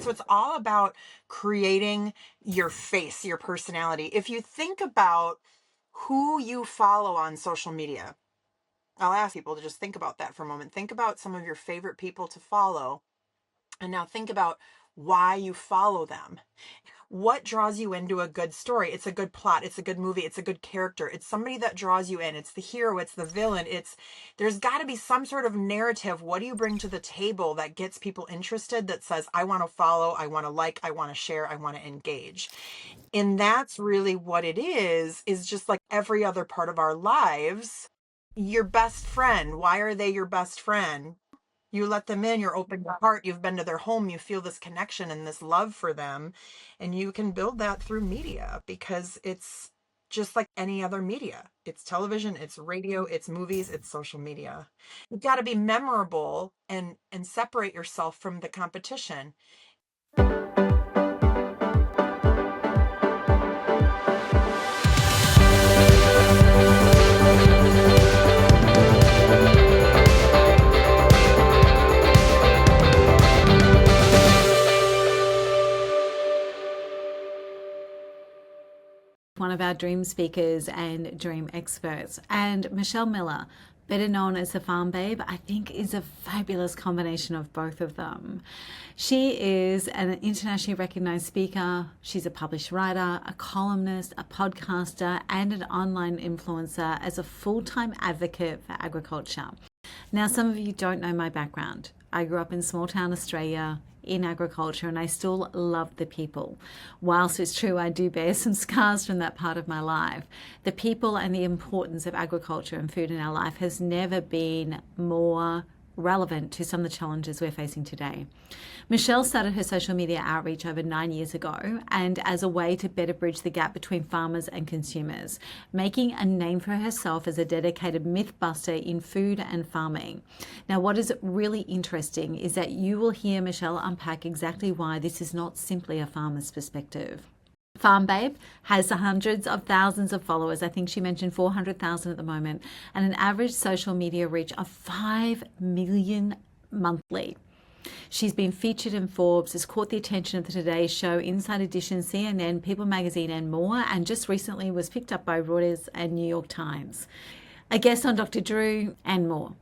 So it's all about creating your face, your personality. If you think about who you follow on social media, I'll ask people to just think about that for a moment. Think about some of your favorite people to follow. And now think about why you follow them. What draws you into a good story? It's a good plot. It's a good movie. It's a good character. It's somebody that draws you in. It's the hero. It's the villain. There's got to be some sort of narrative. What do you bring to the table that gets people interested, that says, I want to follow, I want to like, I want to share, I want to engage. And that's really what it is just like every other part of our lives. Your best friend. Why are they your best friend? You let them in, you're open your heart, you've been to their home, you feel this connection and this love for them. And you can build that through media because it's just like any other media. It's television, it's radio, it's movies, it's social media. You've got to be memorable and separate yourself from the competition. One of our dream speakers and dream experts. And Michelle Miller, better known as the Farm Babe, I think is a fabulous combination of both of them. She is an internationally recognized speaker. She's a published writer, a columnist, a podcaster, and an online influencer as a full-time advocate for agriculture. Now, some of you don't know my background. I grew up in small town Australia in agriculture, and I still love the people. Whilst it's true I do bear some scars from that part of my life, the people and the importance of agriculture and food in our life has never been more relevant to some of the challenges we're facing today. Michelle started her social media outreach over 9 years ago, and as a way to better bridge the gap between farmers and consumers, making a name for herself as a dedicated myth buster in food and farming. Now, what is really interesting is that you will hear Michelle unpack exactly why this is not simply a farmer's perspective. Farm Babe has hundreds of thousands of followers. I think she mentioned 400,000 at the moment, and an average social media reach of 5 million monthly. She's been featured in Forbes, has caught the attention of the Today Show, Inside Edition, CNN, People Magazine, and more, and just recently was picked up by Reuters and New York Times. A guest on Dr. Drew, and more.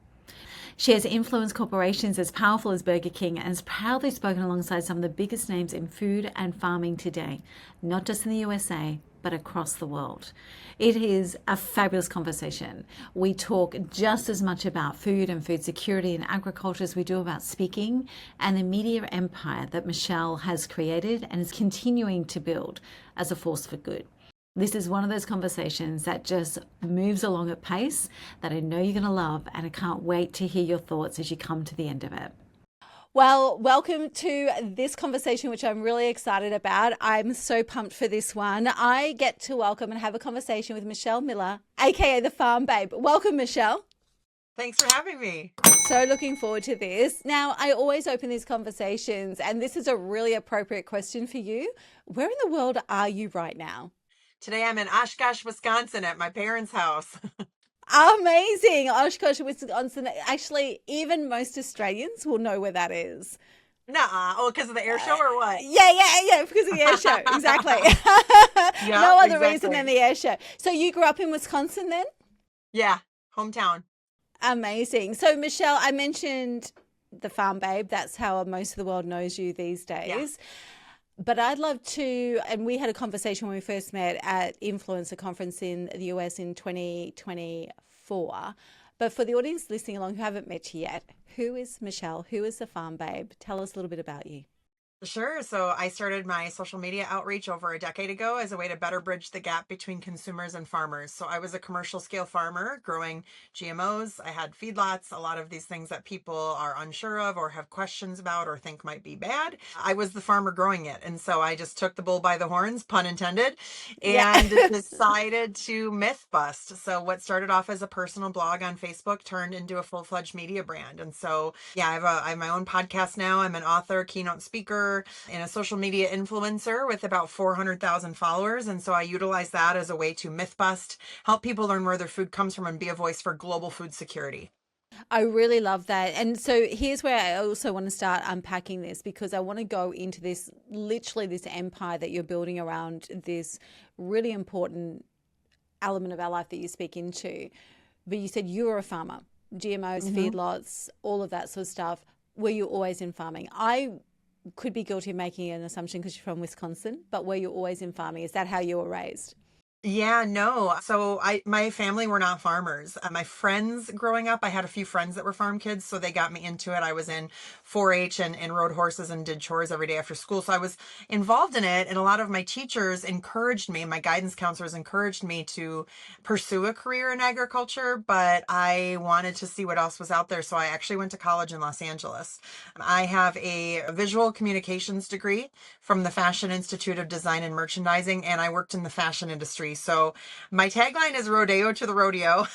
She has influenced corporations as powerful as Burger King and has proudly spoken alongside some of the biggest names in food and farming today, not just in the USA, but across the world. It is a fabulous conversation. We talk just as much about food and food security and agriculture as we do about speaking and the media empire that Michelle has created and is continuing to build as a force for good. This is one of those conversations that just moves along at pace that I know you're going to love, and I can't wait to hear your thoughts as you come to the end of it. Well, welcome to this conversation, which I'm really excited about. I'm so pumped for this one. I get to welcome and have a conversation with Michelle Miller, aka the Farm Babe. Welcome, Michelle. Thanks for having me. So looking forward to this. Now, I always open these conversations, and this is a really appropriate question for you. Where in the world are you right now? Today I'm in Oshkosh, Wisconsin at my parents' house. Amazing. Oshkosh, Wisconsin. Actually, even most Australians will know where that is. Nuh-uh. Oh, because of the air show or what? Yeah, because of the air show. Exactly. Yeah, no other exactly. reason than the air show. So you grew up in Wisconsin then? Yeah, hometown. Amazing. So Michelle, I mentioned the Farm Babe. That's how most of the world knows you these days. Yeah. But I'd love to, and we had a conversation when we first met at Influencer Conference in the US in 2024. But for the audience listening along who haven't met you yet, who is Michelle? Who is the Farm Babe? Tell us a little bit about you. Sure. So I started my social media outreach over a decade ago as a way to better bridge the gap between consumers and farmers. So I was a commercial scale farmer growing GMOs. I had feedlots, a lot of these things that people are unsure of or have questions about or think might be bad. I was the farmer growing it. And so I just took the bull by the horns, pun intended, and decided to myth bust. So what started off as a personal blog on Facebook turned into a full-fledged media brand. And so, yeah, I have my own podcast now. I'm an author, keynote speaker, and a social media influencer with about 400,000 followers. And so I utilize that as a way to myth bust, help people learn where their food comes from, and be a voice for global food security. I really love that. And so here's where I also want to start unpacking this, because I want to go into this, literally this empire that you're building around this really important element of our life that you speak into. But you said you were a farmer, GMOs, Mhm. feedlots, all of that sort of stuff. Were you always in farming? I could be guilty of making an assumption because you're from Wisconsin, but were you always in farming? Is that how you were raised? Yeah, no. So my family were not farmers. My friends growing up, I had a few friends that were farm kids, so they got me into it. I was in 4-H and rode horses and did chores every day after school. So I was involved in it, and a lot of my teachers encouraged me, my guidance counselors encouraged me to pursue a career in agriculture, but I wanted to see what else was out there. So I actually went to college in Los Angeles. I have a visual communications degree from the Fashion Institute of Design and Merchandising, and I worked in the fashion industry. So my tagline is rodeo to the rodeo. um,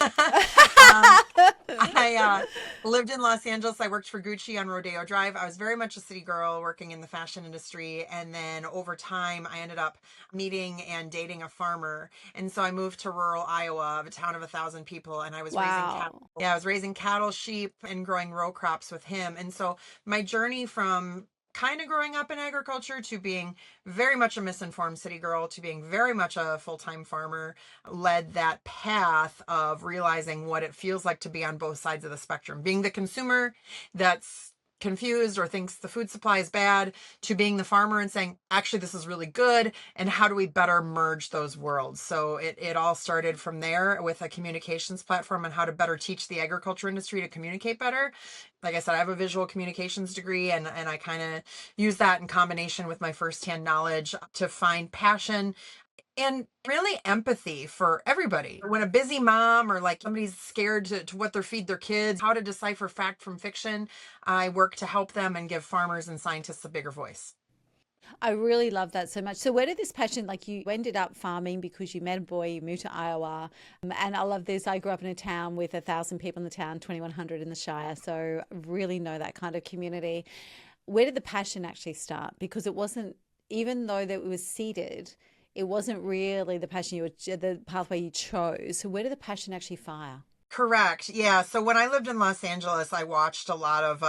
I lived in Los Angeles. I worked for Gucci on Rodeo Drive. I was very much a city girl working in the fashion industry. And then over time, I ended up meeting and dating a farmer. And so I moved to rural Iowa, a town of 1,000 people, and I was raising cattle. Wow. Yeah, I was raising cattle, sheep, and growing row crops with him. And so my journey from kind of growing up in agriculture to being very much a misinformed city girl to being very much a full-time farmer led that path of realizing what it feels like to be on both sides of the spectrum, being the consumer that's confused or thinks the food supply is bad, to being the farmer and saying, actually, this is really good. And how do we better merge those worlds? So it all started from there with a communications platform on how to better teach the agriculture industry to communicate better. Like I said, I have a visual communications degree, and I kind of use that in combination with my firsthand knowledge to find passion and really empathy for everybody. When a busy mom or like somebody's scared to what they feed their kids, how to decipher fact from fiction, I work to help them and give farmers and scientists a bigger voice. I really love that so much. So, where did this passion, like you ended up farming because you met a boy, you moved to Iowa. And I love this. I grew up in a town with 1,000 people in the town, 2,100 in the Shire. So, really know that kind of community. Where did the passion actually start? Because it wasn't, even though that it was seeded, it wasn't really the passion the pathway you chose. So, where did the passion actually fire? Correct. Yeah. So when I lived in Los Angeles, I watched a lot of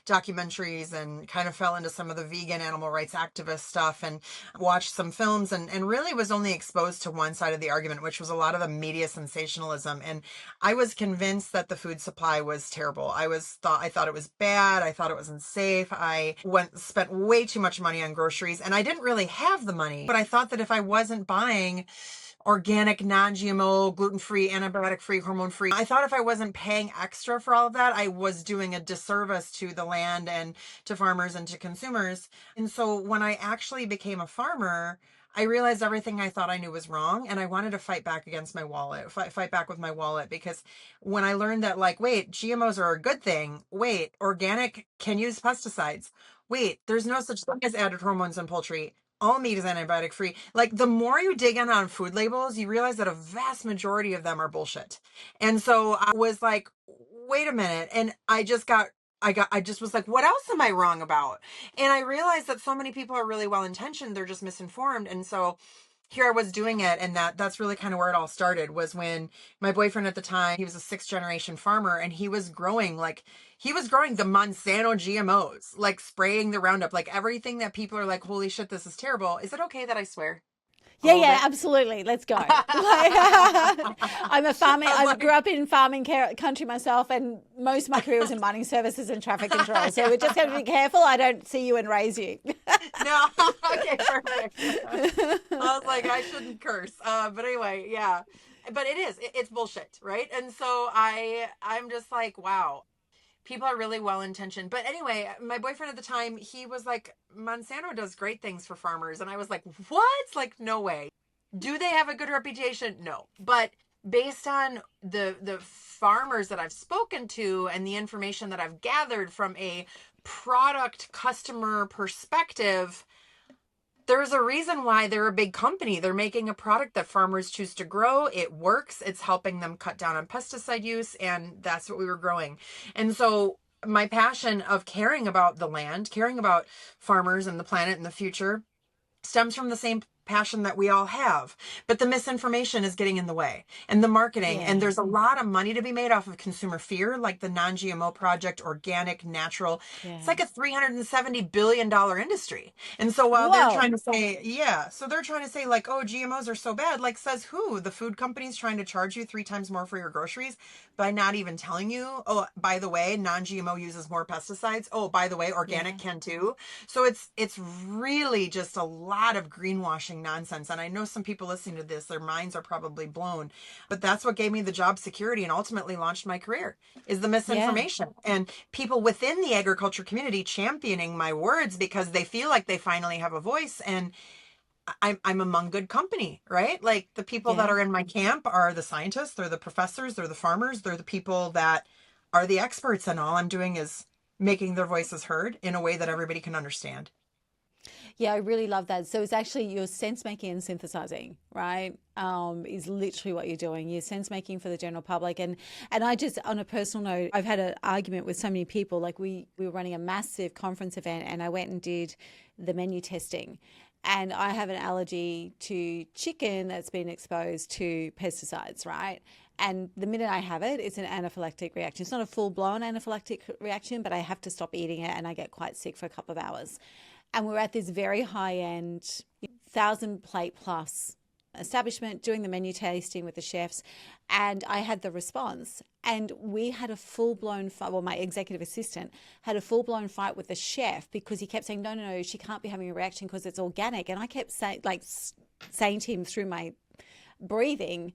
documentaries and kind of fell into some of the vegan animal rights activist stuff and watched some films and really was only exposed to one side of the argument, which was a lot of the media sensationalism. And I was convinced that the food supply was terrible. I thought it was bad. I thought it was unsafe. I spent way too much money on groceries, and I didn't really have the money, but I thought that if I wasn't buying organic, non-GMO, gluten-free, antibiotic-free, hormone-free, I thought if I wasn't paying extra for all of that, I was doing a disservice to the land and to farmers and to consumers. And so when I actually became a farmer, I realized everything I thought I knew was wrong, and I wanted to fight back against my wallet, fight back with my wallet, because when I learned that, like, wait, GMOs are a good thing. Wait, organic can use pesticides. Wait, there's no such thing as added hormones in poultry. All meat is antibiotic free. Like, the more you dig in on food labels, you realize that a vast majority of them are bullshit. And so I was like, wait a minute. And I just was like, what else am I wrong about? And I realized that so many people are really well intentioned. They're just misinformed. And so here I was doing it. And that's really kind of where it all started, was when my boyfriend at the time, he was a sixth generation farmer, and he was growing the Monsanto GMOs, like spraying the Roundup, like everything that people are like, holy shit, this is terrible. Is it okay that I swear a Yeah, little yeah, bit? absolutely. Let's go. I'm a farming. I'm I grew like, up in farming country myself, and most of my career was in mining services and traffic control. So we just have to be careful. I don't see you and raise you. no, okay, perfect. I was like, I shouldn't curse. But anyway, yeah. But it's bullshit, right? And so I'm just like, wow, people are really well intentioned. But anyway, my boyfriend at the time, he was like, Monsanto does great things for farmers. And I was like, what? Like, no way. Do they have a good reputation? No. But based on the farmers that I've spoken to and the information that I've gathered from a product customer perspective, there's a reason why they're a big company. They're making a product that farmers choose to grow. It works. It's helping them cut down on pesticide use. And that's what we were growing. And so my passion of caring about the land, caring about farmers and the planet and the future stems from the same passion that we all have, but the misinformation is getting in the way, and the marketing, and Yeah. there's a lot of money to be made off of consumer fear, like the non-GMO project, organic, natural. It's Yeah. like a $370 billion industry. And so while they're Whoa. trying to say, yeah, so they're trying to say like, oh, GMOs are so bad, like says who? The food companies trying to charge you 3 times more for your groceries by not even telling you, oh, by the way, non-GMO uses more pesticides. Oh, by the way, organic Yeah. can too. So it's really just a lot of greenwashing nonsense. And I know some people listening to this, their minds are probably blown, but that's what gave me the job security and ultimately launched my career, is the Yeah. misinformation and people within the agriculture community championing my words because they feel like they finally have a voice. And I'm among good company, right? Like the people that Yeah. are in my camp are the scientists, they're the professors, they're the farmers, they're the people that are the experts, and all I'm doing is making their voices heard in a way that everybody can understand. Yeah, I really love that. So it's actually your sense making and synthesizing, right? Is literally what you're doing. You're sense making for the general public. And I just, on a personal note, I've had an argument with so many people. Like we were running a massive conference event, and I went and did the menu testing. And I have an allergy to chicken that's been exposed to pesticides, right? And the minute I have it, it's an anaphylactic reaction. It's not a full blown anaphylactic reaction, but I have to stop eating it and I get quite sick for a couple of hours. And we're at this very high end, 1,000 plate plus establishment doing the menu tasting with the chefs. And I had the response. And we had a full blown fight. Well, my executive assistant had a full blown fight with the chef because he kept saying, no, no, no, she can't be having a reaction because it's organic. And I kept saying to him through my breathing,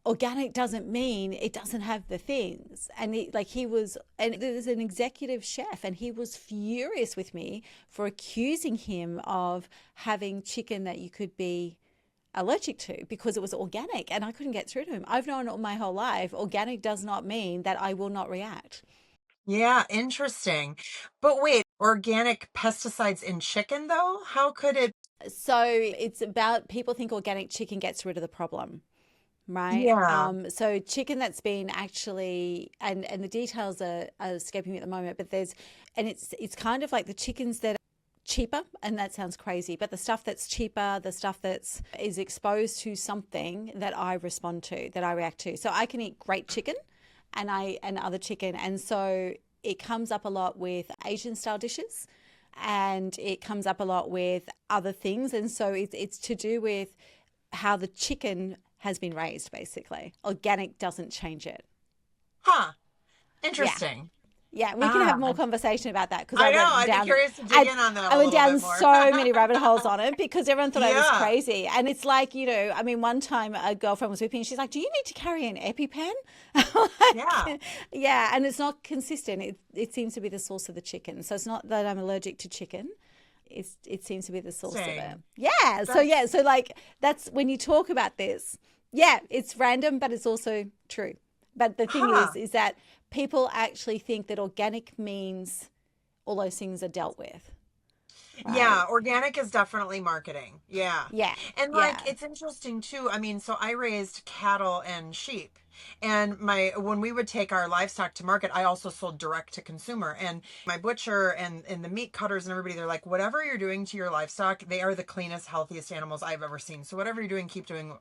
organic doesn't mean it doesn't have the things. And there's an executive chef, and he was furious with me for accusing him of having chicken that you could be allergic to because it was organic, and I couldn't get through to him. I've known all my whole life, organic does not mean that I will not react. Yeah, interesting. But wait, organic pesticides in chicken though? How could it? So it's about, people think organic chicken gets rid of the problem, right? Yeah. So chicken that's been actually, and the details are escaping me at the moment, but it's kind of like the chickens that are cheaper, and that sounds crazy, but the stuff that's cheaper, the stuff that's is exposed to something that I respond to, that I react to. So I can eat great chicken and other chicken, and so it comes up a lot with Asian style dishes, and it comes up a lot with other things, and so it's to do with how the chicken has been raised, basically. Organic doesn't change it. Huh. Yeah. Interesting. Yeah, we can have Ah, more conversation about that because I know. I'd be curious to dig in on that I a went little down bit more. so many rabbit holes on it because everyone thought I was Yeah. crazy. And it's like, I mean, one time a girlfriend was with me and she's like, "Do you need to carry an EpiPen?" I'm Yeah. like, yeah, and it's not consistent. It seems to be the source of the chicken. So it's not that I'm allergic to chicken. It seems to be the source of it. Interesting. Yeah. So That's yeah. So like that's when you talk about this. Yeah, it's random, but it's also true. But the thing huh. is that people actually think that organic means all those things are dealt with, Yeah, right? organic is definitely marketing. Yeah. Yeah. And like Yeah. it's interesting too. I mean, so I raised cattle and sheep. And my when we would take our livestock to market, I also sold direct to consumer. And my butcher and the meat cutters and everybody, they're like, whatever you're doing to your livestock, they are the cleanest, healthiest animals I've ever seen. So whatever you're doing, keep doing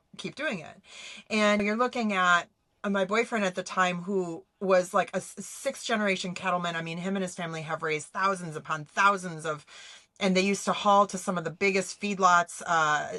it. And you're looking at my boyfriend at the time, who was like a sixth generation cattleman. I mean, him and his family have raised thousands upon thousands of, and they used to haul to some of the biggest feedlots,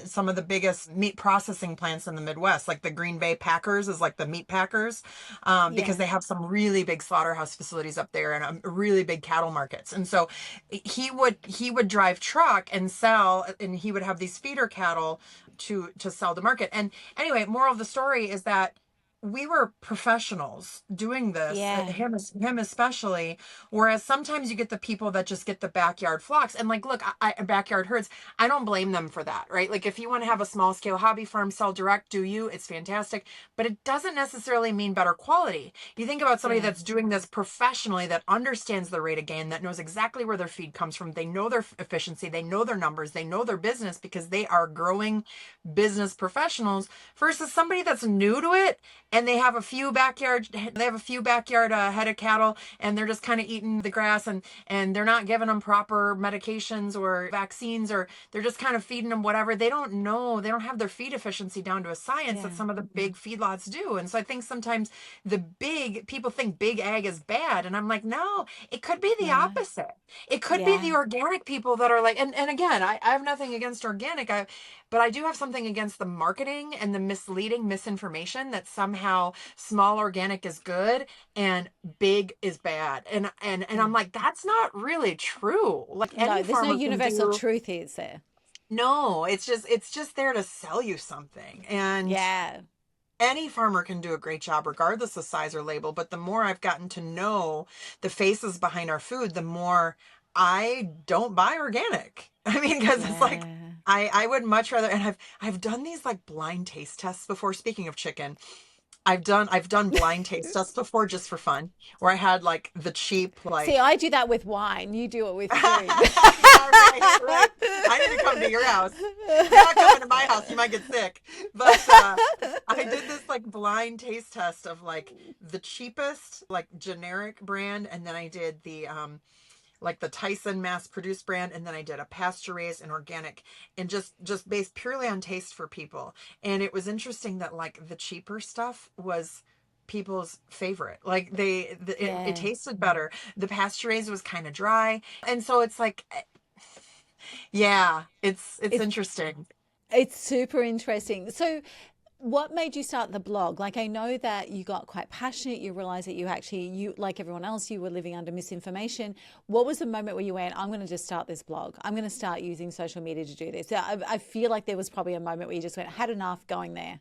some of the biggest meat processing plants in the Midwest, like the Green Bay Packers is like the meat packers, because Yeah. they have some really big slaughterhouse facilities up there and really big cattle markets. And so he would drive truck and sell, and he would have these feeder cattle to sell to market. And anyway, moral of the story is that we were professionals doing this, Yeah. him especially. Whereas sometimes you get the people that just get the backyard flocks, and like, look, backyard herds. I don't blame them for that, right? Like, if you want to have a small scale hobby farm, sell direct, do you? It's fantastic, but it doesn't necessarily mean better quality. You think about somebody Yeah. that's doing this professionally, that understands the rate of gain, that knows exactly where their feed comes from. They know their efficiency, they know their numbers, they know their business because they are growing business professionals, versus somebody that's new to it and they have a few backyard head of cattle, and they're just kind of eating the grass, and they're not giving them proper medications or vaccines, or they're just kind of feeding them whatever. They don't know, they don't have their feed efficiency down to a science that Yeah. some of the big feedlots do. And so I think sometimes the big people think big ag is bad, and I'm like, no, it could be the No. opposite. It could be Yeah. the organic people that are like, and again, I have nothing against organic, but I do have something against the marketing and the misleading misinformation that somehow small organic is good and big is bad. And I'm Mm. like, that's not really true. Like No, any there's no farmer can universal do. truth, is there? No, it's just there to sell you something. And Yeah. any farmer can do a great job regardless of size or label, but the more I've gotten to know the faces behind our food, the more I don't buy organic. I mean, because it's like Yeah. I would much rather, and I've done these like blind taste tests before. Speaking of chicken, I've done blind taste tests before just for fun, where I had like the cheap See, like I do that with wine. You do it with food. yeah, right, right. I need to come to your house. You're not coming to my house. You might get sick. But I did this like blind taste test of like the cheapest, like generic brand, and then I did the like the Tyson mass produced brand, and then I did a pasture raised and organic, and just based purely on taste for people. And it was interesting that like the cheaper stuff was people's favorite. Like it Yeah. tasted better. The pasture raised was kind of dry, and so it's like, yeah, it's It's interesting. it's super interesting. So what made you start the blog? Like, I know that you got quite passionate. You realized that you, like everyone else, you were living under misinformation. What was the moment where you went, I'm going to just start this blog? I'm going to start using social media to do this. I feel like there was probably a moment where you just went, had enough going there.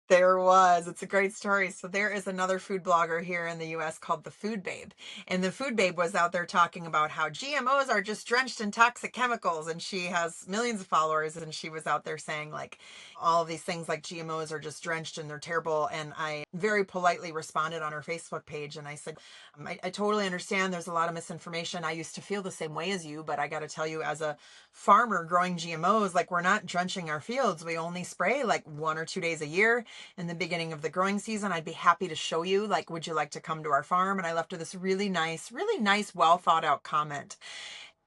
There was. It's a great story. So there is another food blogger here in the US called the Food Babe. And the Food Babe was out there talking about how GMOs are just drenched in toxic chemicals. And she has millions of followers. And she was out there saying like all of these things like GMOs are just drenched and they're terrible. And I very politely responded on her Facebook page. And I said, I totally understand there's a lot of misinformation. I used to feel the same way as you, but I got to tell you, as a farmer growing GMOs, like we're not drenching our fields. We only spray like 1 or 2 days a year in the beginning of the growing season. I'd be happy to show you. Like, would you like to come to our farm? And I left her this really nice, well thought out comment.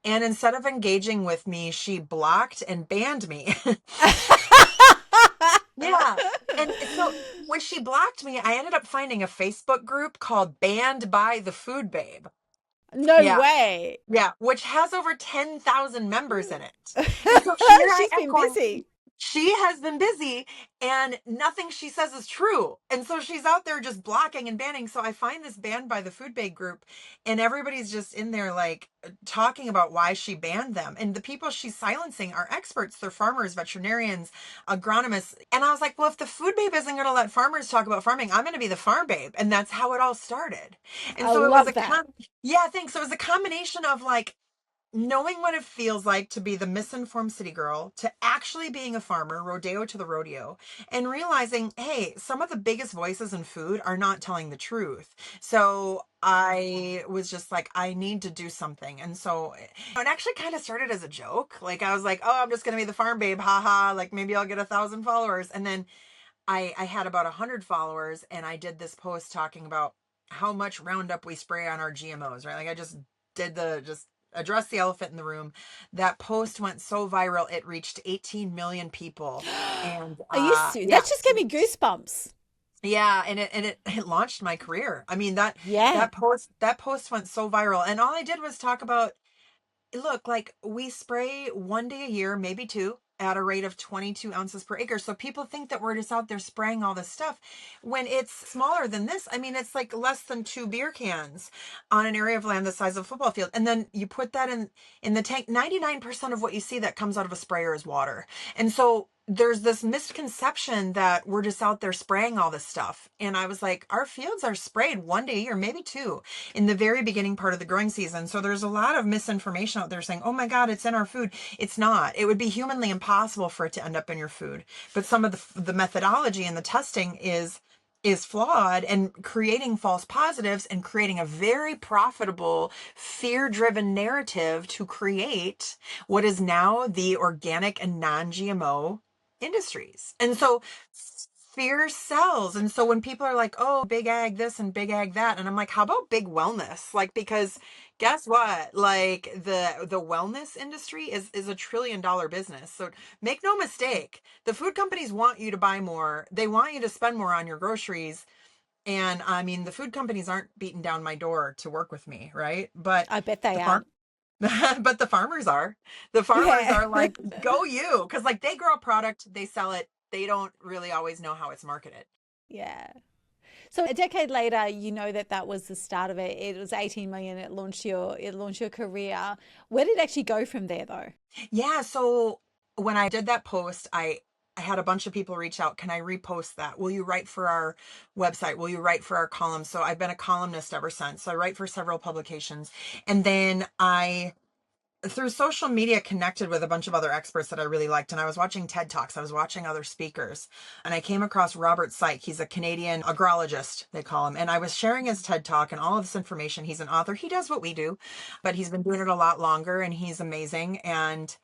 And instead of engaging with me, she blocked and banned me. Yeah. And so when she blocked me, I ended up finding a Facebook group called Banned by the Food Babe. No Yeah. way. Yeah, which has over 10,000 members in it. And so here I She's am been going, busy. she has been busy and nothing she says is true. And so she's out there just blocking and banning. So I find this banned by the Food Bank group, and everybody's just in there like talking about why she banned them. And the people she's silencing are experts. They're farmers, veterinarians, agronomists. And I was like, well, if the Food Babe isn't going to let farmers talk about farming, I'm going to be the Farm Babe. And that's how it all started. And I so it was love a that. yeah, thanks. So it was a combination of like knowing what it feels like to be the misinformed city girl, to actually being a farmer, rodeo to the rodeo, and realizing, hey, some of the biggest voices in food are not telling the truth. So I was just like, I need to do something. And so it actually kind of started as a joke. Like I was like, oh, I'm just going to be the farm babe. Haha. Like maybe I'll get 1,000 followers. And then I had about 100 followers, and I did this post talking about how much Roundup we spray on our GMOs, right? Like I just did just address the elephant in the room. That post went so viral, it reached 18 million people. And Are you serious? yeah, That just gave me goosebumps. yeah, and it launched my career. I mean Yeah. that post went so viral, and all I did was talk about, look, like we spray 1 day a year, maybe two, at a rate of 22 ounces per acre. So people think that we're just out there spraying all this stuff when it's smaller than this. I mean, it's like less than 2 beer cans on an area of land the size of a football field. And then you put that in the tank. 99% of what you see that comes out of a sprayer is water. And so there's this misconception that we're just out there spraying all this stuff. And I was like, our fields are sprayed 1 day a year, maybe two, in the very beginning part of the growing season. So there's a lot of misinformation out there saying, oh my God, it's in our food. It's not. It would be humanly impossible for it to end up in your food. But some of the methodology and the testing is flawed, and creating false positives and creating a very profitable fear-driven narrative to create what is now the organic and non-GMO industries. And so fear sells. And so when people are like, oh, big ag this and big ag that, and I'm like, how about big wellness? Like, because guess what? Like the wellness industry is $1 trillion business. So make no mistake, the food companies want you to buy more. They want you to spend more on your groceries. And I mean, the food companies aren't beating down my door to work with me, right? But I bet they the farm aren't. but the farmers are. The farmers Yeah. are like, go you, because like they grow a product, they sell it. They don't really always know how it's marketed. Yeah. So a decade later, you know that that was the start of it. It was 18 million. It launched your career. Where did it actually go from there, though? Yeah, so when I did that post, I had a bunch of people reach out. Can I repost that? Will you write for our website? Will you write for our column? So I've been a columnist ever since. So I write for several publications. And then I through social media connected with a bunch of other experts that I really liked. And I was watching TED Talks. I was watching other speakers. And I came across Robert Syke. He's a Canadian agrologist, they call him. And I was sharing his TED Talk and all of this information. He's an author. He does what we do, but he's been doing it a lot longer and he's amazing. And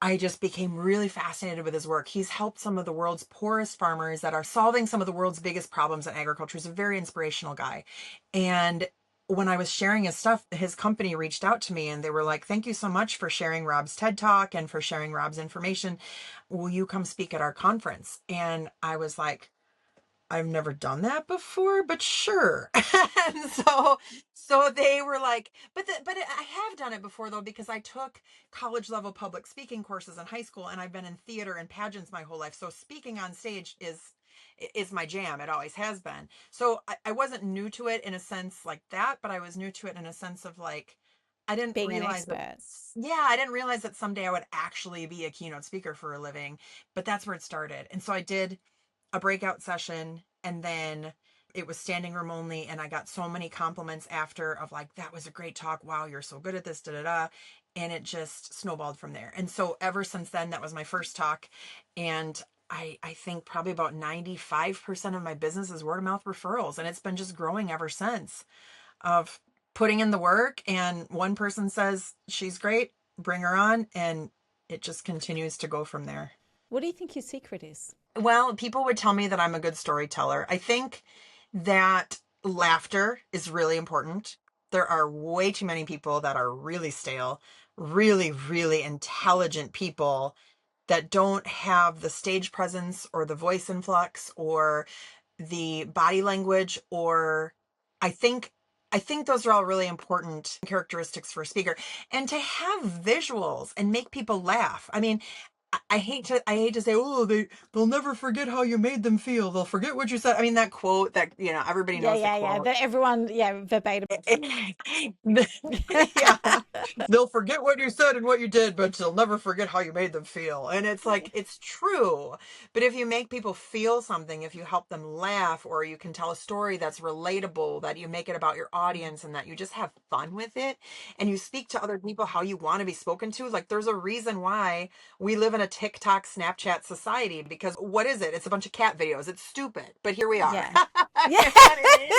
I just became really fascinated with his work. He's helped some of the world's poorest farmers that are solving some of the world's biggest problems in agriculture. He's a very inspirational guy. And when I was sharing his stuff, his company reached out to me and they were like, thank you so much for sharing Rob's TED Talk and for sharing Rob's information. Will you come speak at our conference? And I was like, I've never done that before, but sure. And so they were like, I have done it before though, because I took college level public speaking courses in high school and I've been in theater and pageants my whole life. So speaking on stage is my jam. It always has been. So I wasn't new to it in a sense like that, but I was new to it in a sense of like, I didn't Being an realize that, expert. yeah, I didn't realize that someday I would actually be a keynote speaker for a living, but that's where it started. And so I did a breakout session and then it was standing room only and I got so many compliments after of like, that was a great talk, wow, you're so good at this, da da da. And it just snowballed from there. And so ever since then, that was my first talk. And I think probably about 95% of my business is word of mouth referrals, and it's been just growing ever since, of putting in the work and one person says she's great, bring her on, and it just continues to go from there. What do you think your secret is? Well, people would tell me that I'm a good storyteller. I think that laughter is really important. There are way too many people that are really stale, really, really intelligent people that don't have the stage presence or the voice influx or the body language, or I think I think those are all really important characteristics for a speaker. And to have visuals and make people laugh. I mean, I hate to say, oh, they'll never forget how you made them feel. They'll forget what you said. I mean, that quote that, everybody Yeah, knows the yeah, yeah. quote. That everyone, yeah, verbatim. Yeah. They'll forget what you said and what you did, but they'll never forget how you made them feel. And it's like, it's true. But if you make people feel something, if you help them laugh, or you can tell a story that's relatable, that you make it about your audience and that you just have fun with it, and you speak to other people how you want to be spoken to, like there's a reason why we live in a TikTok, Snapchat society, because what is it? It's a bunch of cat videos. It's stupid, but here we are. Yeah. You Yeah. know what I mean?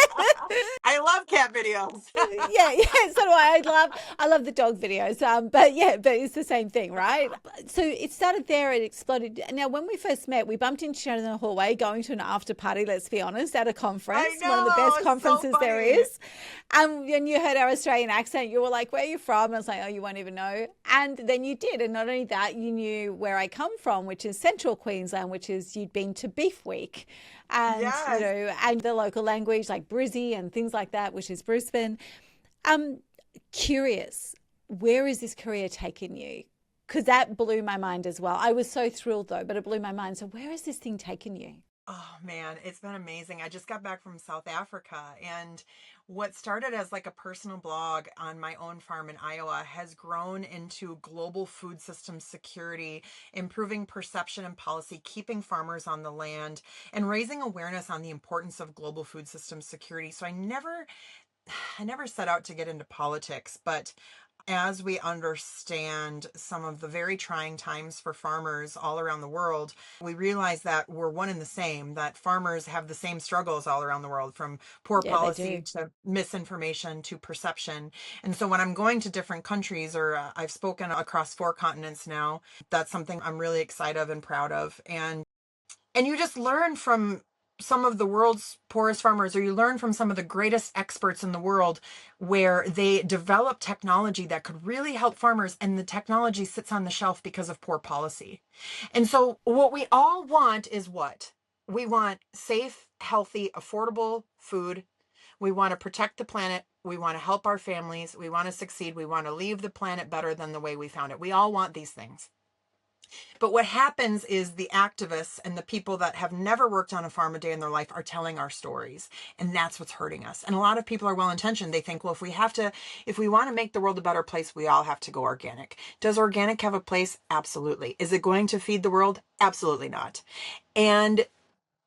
I love cat videos. Yeah, yeah. So do I. I love the dog videos. But yeah, but it's the same thing, right? So it started there. It exploded. Now, when we first met, we bumped into each other in the hallway, going to an after party. Let's be honest, at a I conference, one of the know, best it's so conferences there funny. is. And when you heard our Australian accent, you were like, "Where are you from?" And I was like, "Oh, you won't even know." And then you did, and not only that, you knew where I come from, which is Central Queensland, which is you'd been to Beef Week, and Yes. and the local language like Brizzy and things like that, which is Brisbane. Um, Curious, where is this career taking you? Because that blew my mind as well. I was so thrilled though, but it blew my mind. So where has this thing taken you? Oh man, it's been amazing. I just got back from South Africa, and what started as like a personal blog on my own farm in Iowa has grown into global food system security, improving perception and policy, keeping farmers on the land, and raising awareness on the importance of global food system security. So I never set out to get into politics, but as we understand some of the very trying times for farmers all around the world, we realize that we're one and the same, that farmers have the same struggles all around the world, from poor Yeah, they policy do. to misinformation to perception. And so when I'm going to different countries, or I've spoken across 4 continents now, that's something I'm really excited of and proud of. And And you just learn from some of the world's poorest farmers, or you learn from some of the greatest experts in the world where they develop technology that could really help farmers, and the technology sits on the shelf because of poor policy. And so, what we all want is what? We want safe, healthy, affordable food. We want to protect the planet. We want to help our families. We want to succeed. We want to leave the planet better than the way we found it. We all want these things. But what happens is the activists and the people that have never worked on a farm a day in their life are telling our stories. And that's what's hurting us. And a lot of people are well intentioned. They think, well, if we want to make the world a better place, we all have to go organic. Does organic have a place? Absolutely. Is it going to feed the world? Absolutely not. And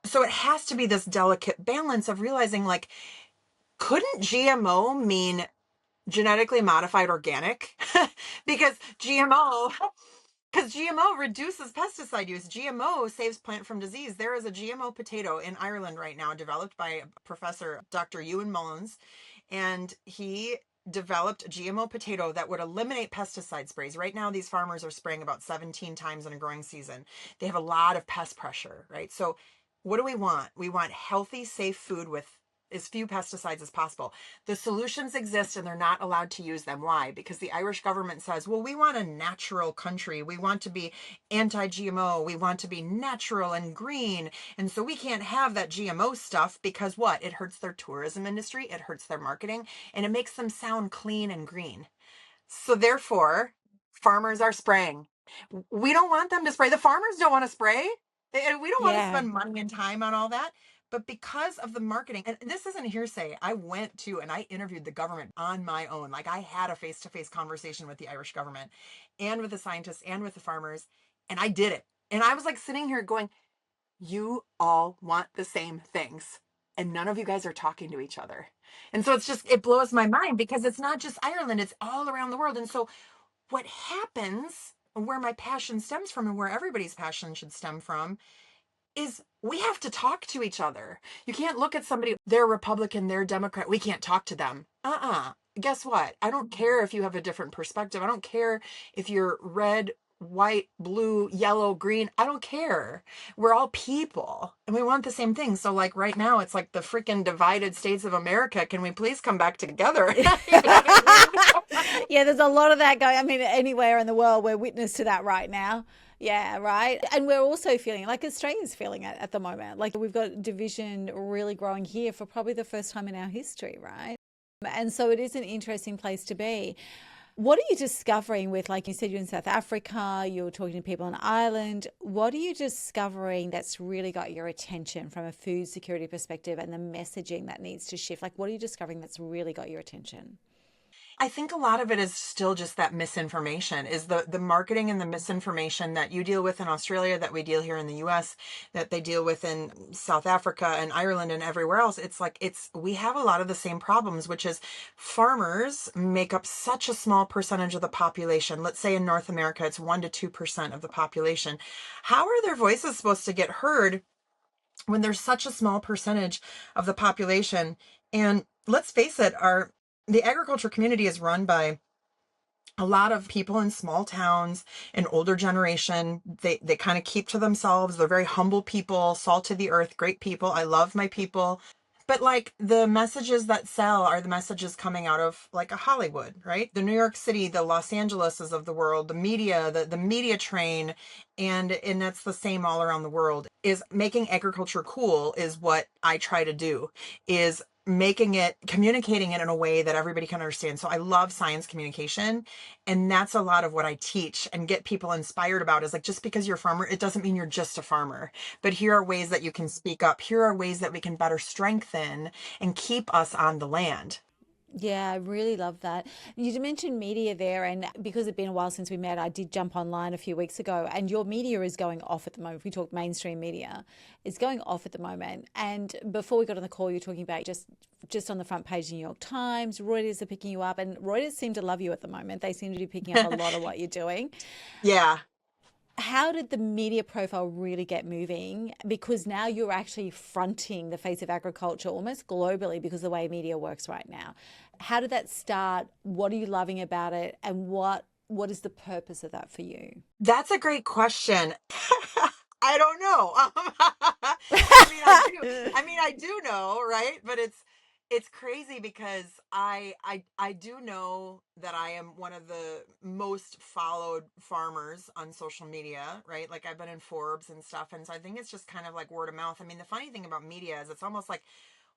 so it has to be this delicate balance of realizing, like, couldn't GMO mean genetically modified organic? because GMO because GMO reduces pesticide use. GMO saves plant from disease. There is a GMO potato in Ireland right now developed by Professor Dr. Ewan Mullins, and he developed a GMO potato that would eliminate pesticide sprays. Right now, these farmers are spraying about 17 times in a growing season. They have a lot of pest pressure, right? So what do we want? We want healthy, safe food with as few pesticides as possible. The solutions exist and they're not allowed to use them. Why? Because the Irish government says, well, we want a natural country. We want to be anti-GMO. We want to be natural and green. And so we can't have that GMO stuff because what? It hurts their tourism industry. It hurts their marketing and it makes them sound clean and green. So therefore, farmers are spraying. We don't want them to spray. The farmers don't want to spray. We don't want to Yeah. spend money and time on all that. But because of the marketing, and this isn't hearsay, I went to and I interviewed the government on my own. Like I had a face to face conversation with the Irish government and with the scientists and with the farmers, and I did it. And I was like sitting here going, you all want the same things and none of you guys are talking to each other. And so it blows my mind because it's not just Ireland, it's all around the world. And so what happens, where my passion stems from and where everybody's passion should stem from, is we have to talk to each other. You can't look at somebody, they're Republican, they're Democrat, we can't talk to them. Guess what? I don't care if you have a different perspective. I don't care if you're red, white, blue, yellow, green. I don't care. We're all people and we want the same thing. So, like, right now, it's like the freaking divided states of America. Can we please come back together? You know what I mean? Yeah, there's a lot of that going. I mean, anywhere in the world, we're witness to that right now. Yeah, right. And we're also feeling like Australia's feeling it at the moment. Like we've got division really growing here for probably the first time in our history, right? And so it is an interesting place to be. What are you discovering with, like you said, you're in South Africa, you're talking to people on Ireland. What are you discovering that's really got your attention from a food security perspective and the messaging that needs to shift? Like, what are you discovering that's really got your attention? I think a lot of it is still just that misinformation, is the marketing and the misinformation that you deal with in Australia, that we deal here in the US, that they deal with in South Africa and Ireland and everywhere else. It's like we have a lot of the same problems, which is farmers make up such a small percentage of the population. Let's say in North America, it's 1% to 2% of the population. How are their voices supposed to get heard when there's such a small percentage of the population? And let's face it, the agriculture community is run by a lot of people in small towns, an older generation. They kind of keep to themselves. They're very humble people, salt to the earth, great people. I love my people. But like the messages that sell are the messages coming out of like a Hollywood, right? The New York City, the Los Angeleses of the world, the media, the media train, and that's the same all around the world. Is making agriculture cool is what I try to do, is communicating it in a way that everybody can understand. So I love science communication, and that's a lot of what I teach and get people inspired about, is like, just because you're a farmer, it doesn't mean you're just a farmer. But here are ways that you can speak up. Here are ways that we can better strengthen and keep us on the land. Yeah, I really love that. You mentioned media there, and because it's been a while since we met, I did jump online a few weeks ago, and your media is going off at the moment. If we talk mainstream media, it's going off at the moment. And before we got on the call, you're talking about just on the front page of the New York Times, Reuters are picking you up, and Reuters seem to love you at the moment. They seem to be picking up a lot of what you're doing. Yeah. How did the media profile really get moving? Because now you're actually fronting the face of agriculture almost globally because of the way media works right now. How did that start? What are you loving about it? And what is the purpose of that for you? That's a great question. I don't know. I mean, I do know, right? But it's crazy because I do know that I am one of the most followed farmers on social media, right? Like I've been in Forbes and stuff, and so I think it's just kind of like word of mouth. I mean, the funny thing about media is it's almost like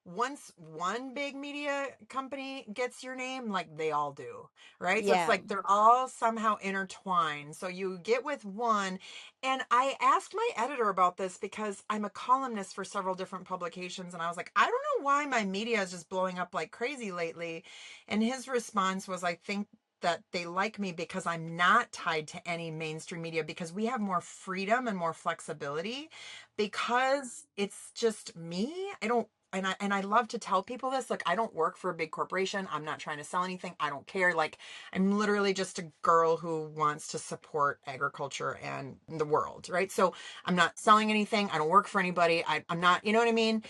once one big media company gets your name, like they all do, right? So it's Yeah. like they're all somehow intertwined. So you get with one. And I asked my editor about this because I'm a columnist for several different publications. And I was like, I don't know why my media is just blowing up like crazy lately. And his response was, I think that they like me because I'm not tied to any mainstream media because we have more freedom and more flexibility because it's just me. I don't and I love to tell people this. Look, I don't work for a big corporation. I'm not trying to sell anything. I don't care. Like I'm literally just a girl who wants to support agriculture and the world, right? So I'm not selling anything. I don't work for anybody. I'm not, you know what I mean?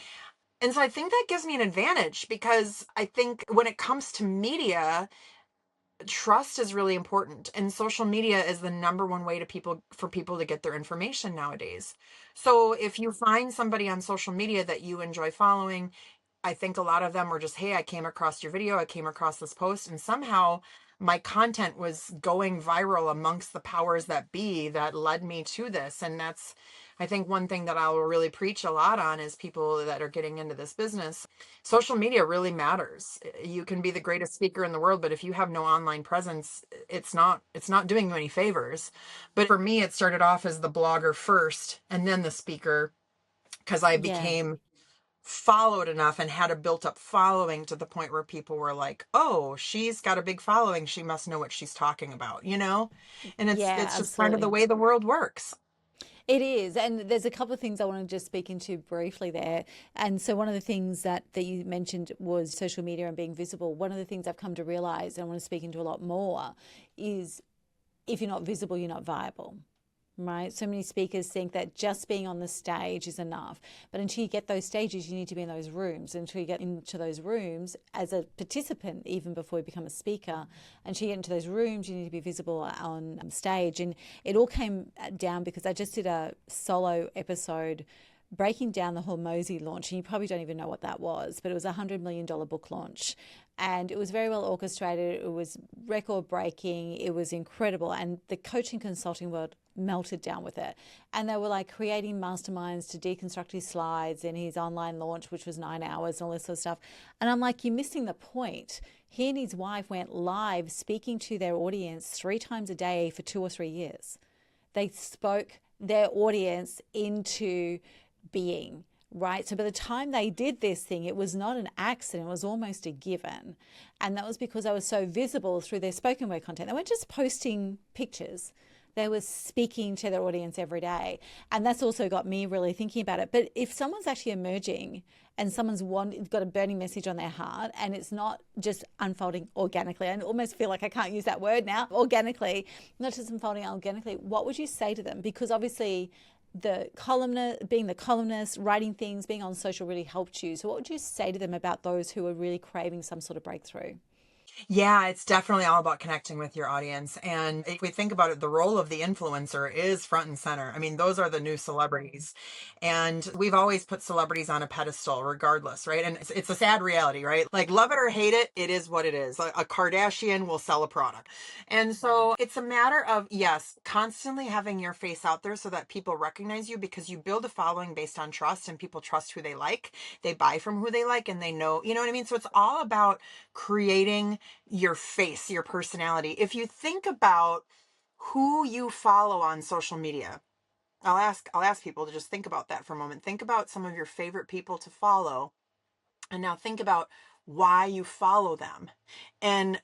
And so I think that gives me an advantage because I think when it comes to media, trust is really important, and social media is the number one way to people for people to get their information nowadays. So if you find somebody on social media that you enjoy following, I think a lot of them were just, hey, I came across your video, I came across this post, and somehow my content was going viral amongst the powers that be that led me to this. And that's, I think, one thing that I'll really preach a lot on is people that are getting into this business. Social media really matters. You can be the greatest speaker in the world, but if you have no online presence, it's not doing you any favors. But for me, it started off as the blogger first and then the speaker because I Yeah. became followed enough and had a built up following to the point where people were like, "Oh, she's got a big following. She must know what she's talking about," you know? And it's Yeah, it's just kind of the absolutely. way the world works. It is, and there's a couple of things I want to just speak into briefly there. And so one of the things that you mentioned was social media and being visible. One of the things I've come to realize, and I want to speak into a lot more, is if you're not visible, you're not viable. Right? So many speakers think that just being on the stage is enough. But until you get those stages, you need to be in those rooms. Until you get into those rooms as a participant, even before you become a speaker, until you get into those rooms, you need to be visible on stage. And it all came down because I just did a solo episode breaking down the Hormozy launch, and you probably don't even know what that was, but it was a $100 million book launch. And it was very well orchestrated. It was record breaking. It was incredible. And the coaching consulting world melted down with it. And they were like creating masterminds to deconstruct his slides and his online launch, which was 9 hours and all this sort of stuff. And I'm like, you're missing the point. He and his wife went live speaking to their audience 3 times a day for 2 or 3 years. They spoke their audience into being, right? So by the time they did this thing, it was not an accident, it was almost a given. And that was because I was so visible through their spoken word content. They weren't just posting pictures. They were speaking to their audience every day. And that's also got me really thinking about it. But if someone's actually emerging and someone's got a burning message on their heart and it's not just unfolding organically, I almost feel like I can't use that word now, organically, not just unfolding organically, what would you say to them? Because obviously being the columnist, writing things, being on social really helped you. So what would you say to them about those who are really craving some sort of breakthrough? Yeah, it's definitely all about connecting with your audience. And if we think about it, the role of the influencer is front and center. I mean, those are the new celebrities. And we've always put celebrities on a pedestal, regardless, right? And it's a sad reality, right? Like, love it or hate it, it is what it is. A Kardashian will sell a product. And so it's a matter of, yes, constantly having your face out there so that people recognize you because you build a following based on trust and people trust who they like. They buy from who they like and they know, you know what I mean? So it's all about creating your face, your personality. If you think about who you follow on social media, I'll ask people to just think about that for a moment. Think about some of your favorite people to follow and now think about why you follow them. And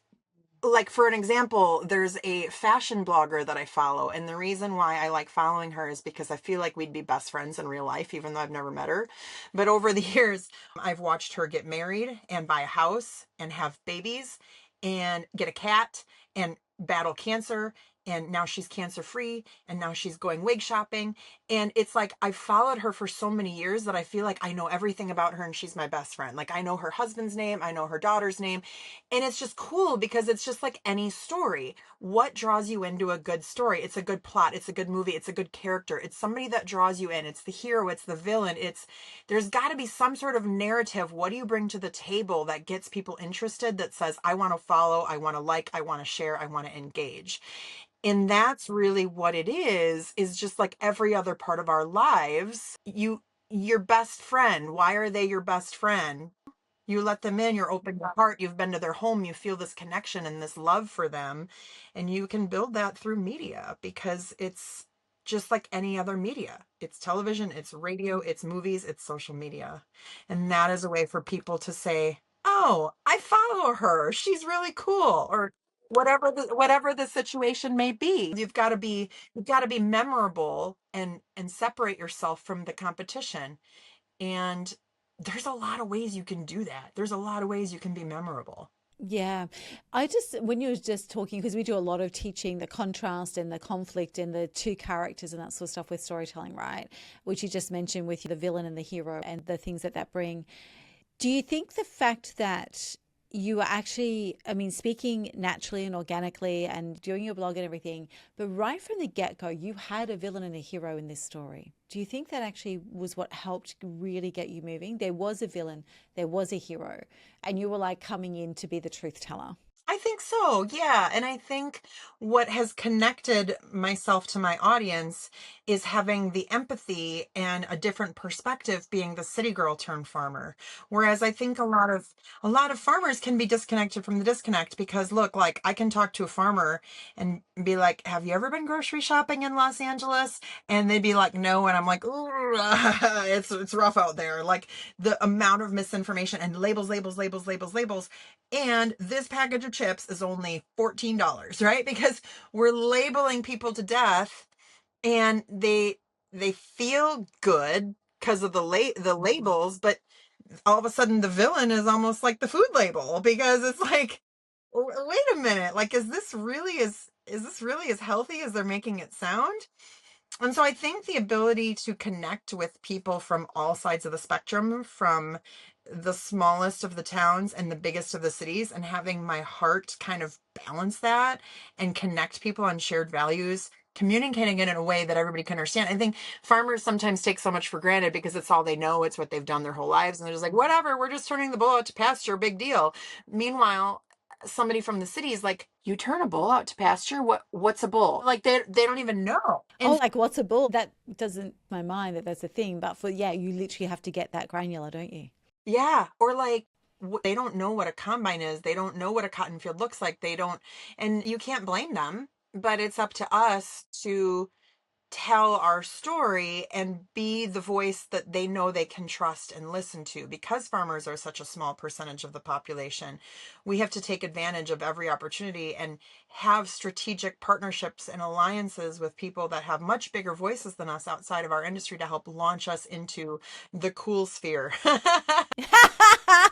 like for an example, there's a fashion blogger that I follow, and the reason why I like following her is because I feel like we'd be best friends in real life, even though I've never met her. But over the years, I've watched her get married and buy a house and have babies and get a cat and battle cancer. And now she's cancer free and now she's going wig shopping. And it's like I've followed her for so many years that I feel like I know everything about her and she's my best friend. Like I know her husband's name, I know her daughter's name. And it's just cool because it's just like any story. what draws you into a good story? It's a good plot, it's a good movie, it's a good character, it's somebody that draws you in, it's the hero, it's the villain, it's there's got to be some sort of narrative. What do you bring to the table that gets people interested, that says, I want to follow, I want to like, I want to share, I want to engage? And that's really what it is just like every other part of our lives. Your best friend, why are they your best friend? You let them in, you're open your heart, you've been to their home, you feel this connection and this love for them. And you can build that through media because it's just like any other media. It's television, it's radio, it's movies, it's social media. And that is a way for people to say, oh, I follow her. She's really cool. Or whatever the situation may be. You've got to be memorable and separate yourself from the competition. And there's a lot of ways you can do that. There's a lot of ways you can be memorable. Yeah. When you were just talking, because we do a lot of teaching the contrast and the conflict and the two characters and that sort of stuff with storytelling, right? Which you just mentioned with the villain and the hero and the things that bring. Do you think the fact that you are actually, I mean, speaking naturally and organically and doing your blog and everything, but right from the get-go, you had a villain and a hero in this story. Do you think that actually was what helped really get you moving? There was a villain, there was a hero, and you were like coming in to be the truth teller. I think so, yeah. And I think what has connected myself to my audience is having the empathy and a different perspective, being the city girl turned farmer. Whereas I think a lot of farmers can be disconnected from the disconnect, because look, like I can talk to a farmer and be like, "Have you ever been grocery shopping in Los Angeles?" And they'd be like, "No," and I'm like, "Ooh, it's rough out there." Like the amount of misinformation and labels, labels, labels, labels, labels. And this package of chips is only $14, right? Because we're labeling people to death, and they feel good because of the labels, but all of a sudden the villain is almost like the food label, because it's like, Wait a minute, like is this really as healthy as they're making it sound?" And so I think the ability to connect with people from all sides of the spectrum, from the smallest of the towns and the biggest of the cities, and having my heart kind of balance that and connect people on shared values, communicating it in a way that everybody can understand. I think farmers sometimes take so much for granted because it's all they know, it's what they've done their whole lives, and they're just like, whatever, we're just turning the bull out to pasture, big deal. Meanwhile, somebody from the city is like, you turn a bull out to pasture? What's a bull? Like they don't even know. Oh, And like what's a bull? That doesn't my mind that that's a thing, but yeah, you literally have to get that granular, don't you? yeah, or like they don't know what a combine is. They don't know what a cotton field looks like. They don't, and you can't blame them, but it's up to us to tell our story and be the voice that they know they can trust and listen to. Because farmers are such a small percentage of the population, we have to take advantage of every opportunity and have strategic partnerships and alliances with people that have much bigger voices than us outside of our industry to help launch us into the cool sphere.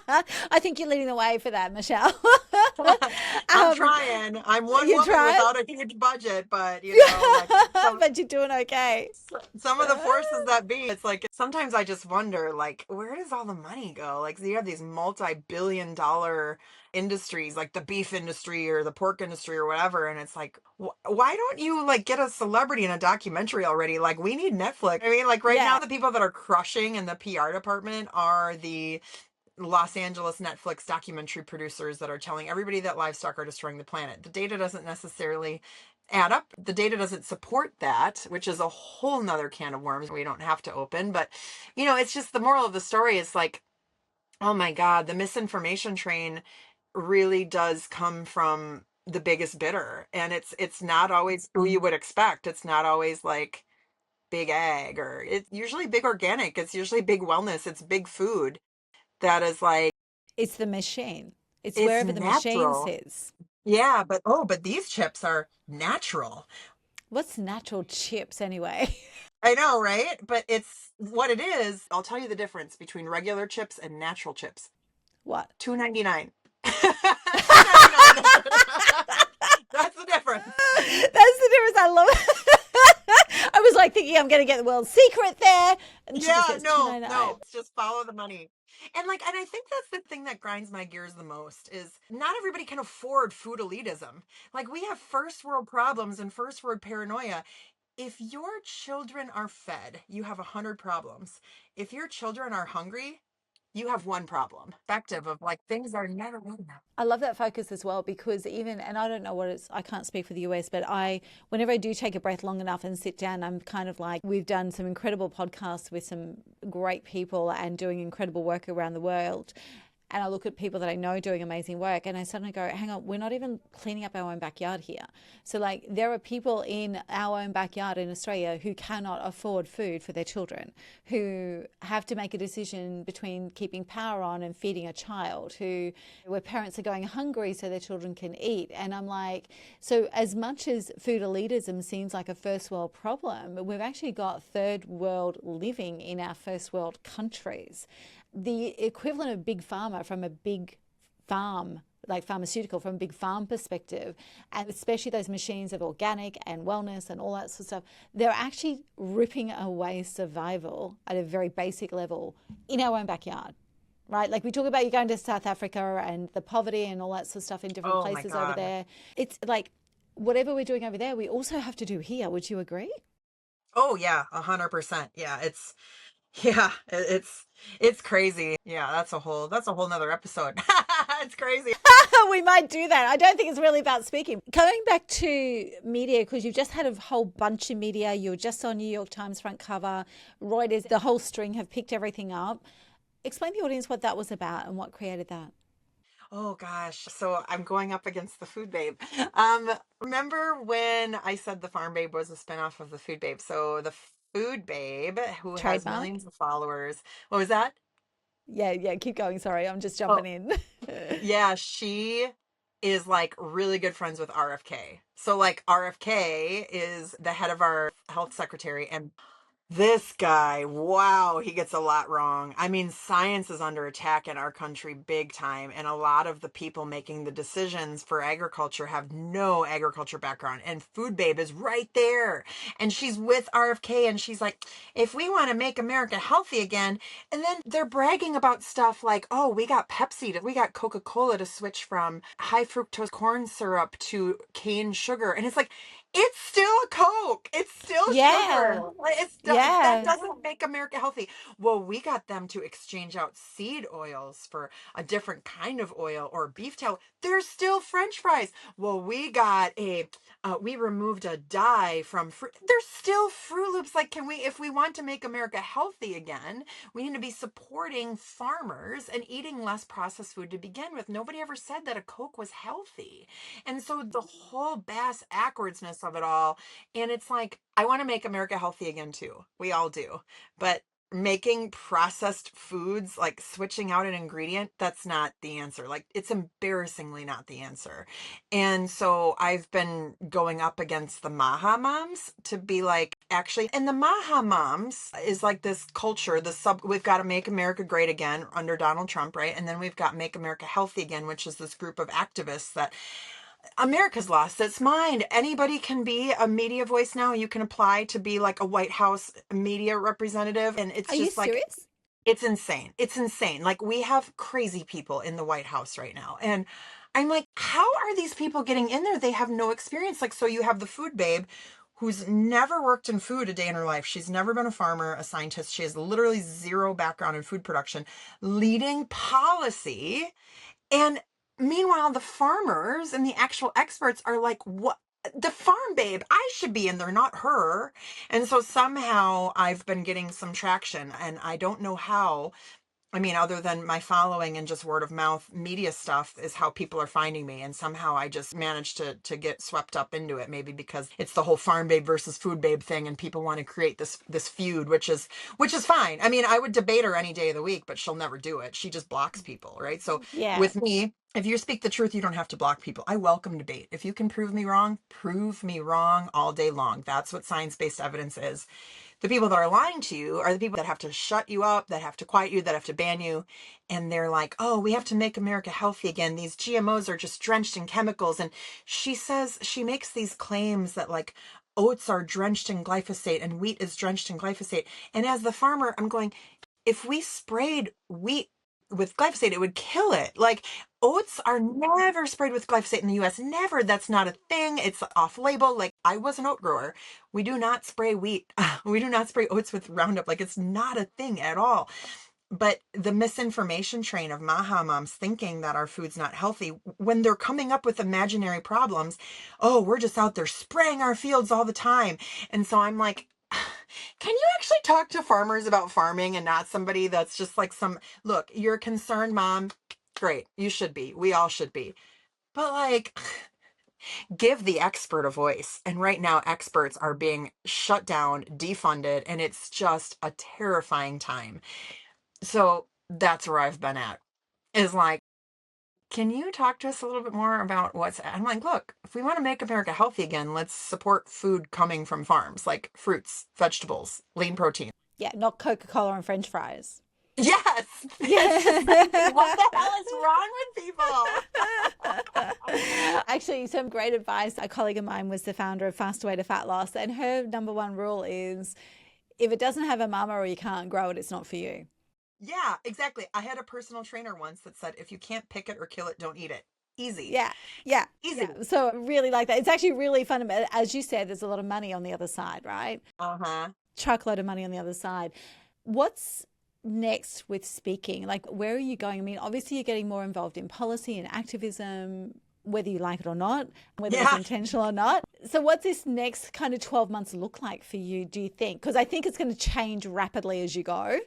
I think you're leading the way for that, Michelle. I'm um, trying. I'm one you woman try without a huge budget, but like it, some but you're doing okay. some of the forces that be, it's like sometimes I just wonder, like, where does all the money go? Like, you have these multi-billion dollar industries, like the beef industry or the pork industry or whatever, and it's like, why don't you like get a celebrity in a documentary already? Like, we need Netflix. I mean, like right now, Yeah. the people that are crushing in the PR department are the Los Angeles Netflix documentary producers that are telling everybody that livestock are destroying the planet. The data doesn't necessarily add up. The data doesn't support that, which is a whole nother can of worms we don't have to open. But, it's just the moral of the story is like, oh my God, the misinformation train really does come from the biggest bidder. And it's not always who you would expect. It's not always like big ag, or it's usually big organic. It's usually big wellness. It's big food that is like, It's the machine. It's it's wherever the machine natural. says. Yeah, but these chips are natural. What's natural chips anyway? I know, right? But it's what it is. I'll tell you the difference between regular chips and natural chips. What? 2.99. 2.99. That's the difference. That's the difference. I love it. I was like thinking I'm going to get the world secret there. And she Yeah, just gets no, 2.99. no. It's just follow the money. And I think that's the thing that grinds my gears the most is not everybody can afford food elitism. Like we have first world problems and first world paranoia. If your children are fed, you have 100 problems. If your children are hungry, you have one problem. Perspective of like things are never good enough. I love that focus as well because even, and I don't know what it's, I can't speak for the US, but whenever I do take a breath long enough and sit down, I'm kind of like, we've done some incredible podcasts with some great people and doing incredible work around the world. And I look at people that I know doing amazing work and I suddenly go, hang on, we're not even cleaning up our own backyard here. So, like, there are people in our own backyard in Australia who cannot afford food for their children, who have to make a decision between keeping power on and feeding a child, where parents are going hungry so their children can eat. And I'm like, so as much as food elitism seems like a first world problem, we've actually got third world living in our first world countries. The equivalent of big pharma from a big farm, like pharmaceutical from a big farm perspective, and especially those machines of organic and wellness and all that sort of stuff, they're actually ripping away survival at a very basic level in our own backyard, right? Like we talk about you going to South Africa and the poverty and all that sort of stuff in different Oh my places over God. there. It's like whatever we're doing over there, we also have to do here. Would you agree? Oh yeah, 100%. Yeah, yeah, it's crazy. Yeah, that's a whole nother episode. It's crazy. We might do that. I don't think it's really about speaking. Going back to media, because you've just had a whole bunch of media. You were just on New York Times front cover. Reuters, the whole string have picked everything up. Explain to the audience what that was about and what created that. Oh gosh. So I'm going up against the Food Babe. Remember when I said the Farm Babe was a spinoff of the Food Babe? So the Food Babe, who has Trademark. millions of followers, what was that? Yeah, yeah, keep going. Sorry, I'm just Oh, jumping in. yeah, she is like really good friends with RFK. So like RFK is the head of our health secretary, and this guy, wow, he gets a lot wrong. I mean, science is under attack in our country big time, and a lot of the people making the decisions for agriculture have no agriculture background. And Food Babe is right there. And she's with RFK, and she's like, if we want to make America healthy again, and then they're bragging about stuff like, oh, we got we got Coca-Cola to switch from high fructose corn syrup to cane sugar. And it's like, it's still a Coke. It's still Yeah, sugar. Like, that yeah. doesn't make America healthy. Well, we got them to exchange out seed oils for a different kind of oil or beef tallow. There's still French fries. Well, we removed a dye from fruit. There's still Fruit Loops. Like, if we want to make America healthy again, we need to be supporting farmers and eating less processed food to begin with. Nobody ever said that a Coke was healthy. And so the whole bass backwardsness of it all. And it's like, I want to make America healthy again too. We all do. But making processed foods, like switching out an ingredient, that's not the answer. Like, it's embarrassingly not the answer. And so I've been going up against the Maha moms to be like, actually, and the Maha moms is like this culture, we've got to make America great again under Donald Trump, right? And then we've got Make America Healthy Again, which is this group of activists that America's lost its mind. Anybody can be a media voice now. You can apply to be like a White House media representative. And it's Are you just like, serious? it's insane. It's insane. Like, we have crazy people in the White House right now. And I'm like, how are these people getting in there? They have no experience. Like, so you have the Food Babe who's never worked in food a day in her life. She's never been a farmer, a scientist. She has literally zero background in food production, leading policy. And meanwhile, the farmers and the actual experts are like, what? The Farm Babe, I should be in there, not her. And so somehow I've been getting some traction, and I don't know how. I mean, other than my following and just word of mouth media stuff is how people are finding me. And somehow I just managed to get swept up into it, maybe because it's the whole Farm Babe versus Food Babe thing, and people want to create this feud, which is fine. I mean, I would debate her any day of the week, but she'll never do it. She just blocks people, right? So Yeah. with me, if you speak the truth, you don't have to block people. I welcome debate. If you can prove me wrong all day long. That's what science-based evidence is. The people that are lying to you are the people that have to shut you up, that have to quiet you, that have to ban you. And they're like, oh, we have to make America healthy again. These GMOs are just drenched in chemicals. And she makes these claims that like oats are drenched in glyphosate and wheat is drenched in glyphosate. And as the farmer, I'm going, if we sprayed wheat with glyphosate, it would kill it. Like oats are never sprayed with glyphosate in the US. Never. That's not a thing. It's off label. Like I was an oat grower. We do not spray wheat. We do not spray oats with Roundup. Like it's not a thing at all. But the misinformation train of Maha moms thinking that our food's not healthy when they're coming up with imaginary problems. Oh, we're just out there spraying our fields all the time. And so I'm like, can you actually talk to farmers about farming and not somebody that's just like look, you're a concerned mom. Great. You should be. We all should be. But like, give the expert a voice. And right now, experts are being shut down, defunded, and it's just a terrifying time. So that's where I've been at, is like, can you talk to us a little bit more about I'm like, look, if we want to make America healthy again, let's support food coming from farms, like fruits, vegetables, lean protein. Yeah, not Coca-Cola and French fries. Yes. Yeah. What the hell is wrong with people? Actually, some great advice. A colleague of mine was the founder of Fast Way to Fat Loss, and her number one rule is if it doesn't have a mama or you can't grow it, it's not for you. Yeah, exactly. I had a personal trainer once that said, if you can't pick it or kill it, don't eat it. Easy. Yeah, yeah, Easy. yeah. So I really like that. It's actually really fun. As you said, there's a lot of money on the other side, right? Uh-huh. Truckload of money on the other side. What's next with speaking? Like, where are you going? I mean, obviously you're getting more involved in policy and activism, whether you like it or not, whether it's intentional or not. So what's this next kind of 12 months look like for you, do you think? Because I think it's going to change rapidly as you go.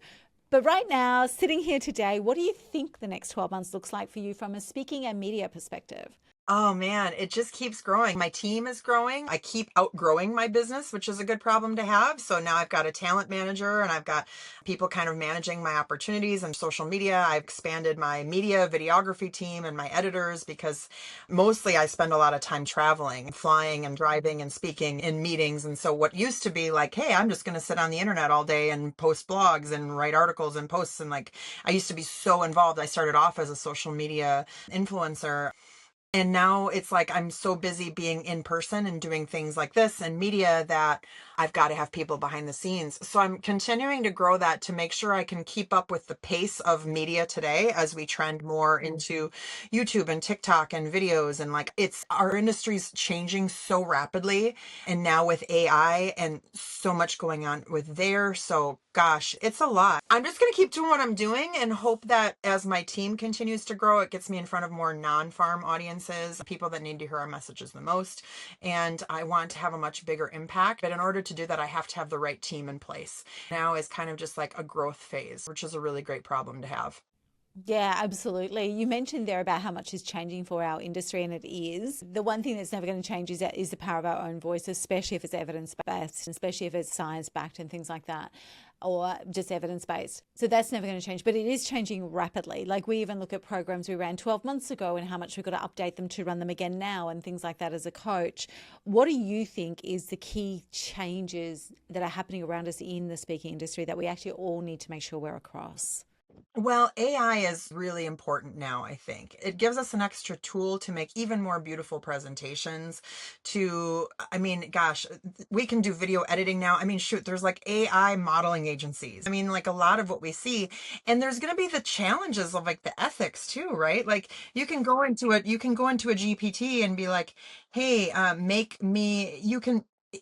But right now, sitting here today, what do you think the next 12 months looks like for you from a speaking and media perspective? Oh man, it just keeps growing. My team is growing. I keep outgrowing my business, which is a good problem to have. So now I've got a talent manager and I've got people kind of managing my opportunities and social media. I've expanded my media videography team and my editors because mostly I spend a lot of time traveling, flying and driving and speaking in meetings. And so what used to be like, hey, I'm just going to sit on the internet all day and post blogs and write articles and posts. And like, I used to be so involved. I started off as a social media influencer. And now it's like I'm so busy being in person and doing things like this and media that I've got to have people behind the scenes. So I'm continuing to grow that to make sure I can keep up with the pace of media today as we trend more into YouTube and TikTok and videos. And like our industry's changing so rapidly. And now with AI and so much going on with there. So gosh, it's a lot. I'm just going to keep doing what I'm doing and hope that as my team continues to grow, it gets me in front of more non-farm audiences, people that need to hear our messages the most. And I want to have a much bigger impact. But in order to do that, I have to have the right team in place. Now is kind of just like a growth phase, which is a really great problem to have. Yeah, absolutely. You mentioned there about how much is changing for our industry, and it is. The one thing that's never going to change is the power of our own voice, especially if it's evidence-based, especially if it's science-backed and things like that, or just evidence-based. So that's never going to change, but it is changing rapidly. Like we even look at programs we ran 12 months ago and how much we've got to update them to run them again now and things like that as a coach. What do you think is the key changes that are happening around us in the speaking industry that we actually all need to make sure we're across? Well, AI is really important now, I think. It gives us an extra tool to make even more beautiful presentations I mean, gosh, we can do video editing now. I mean, shoot, there's like AI modeling agencies. I mean, like a lot of what we see, and there's going to be the challenges of like the ethics too, right? Like you can go into a GPT and be like, hey,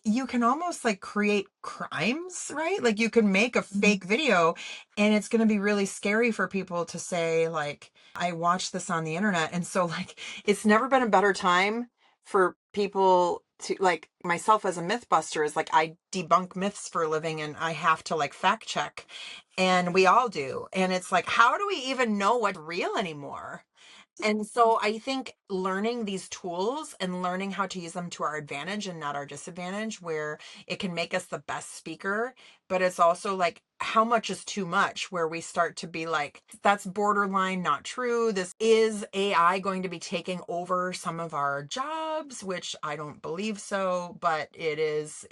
you can almost like create crimes, right? Like you can make a fake video and it's going to be really scary for people to say like, I watched this on the internet. And so like, it's never been a better time for people to like myself as a myth buster is like, I debunk myths for a living and I have to like fact check and we all do. And it's like, how do we even know what's real anymore? And so I think learning these tools and learning how to use them to our advantage and not our disadvantage, where it can make us the best speaker, but it's also like how much is too much, where we start to be like, that's borderline not true. This is AI going to be taking over some of our jobs, which I don't believe so, but it's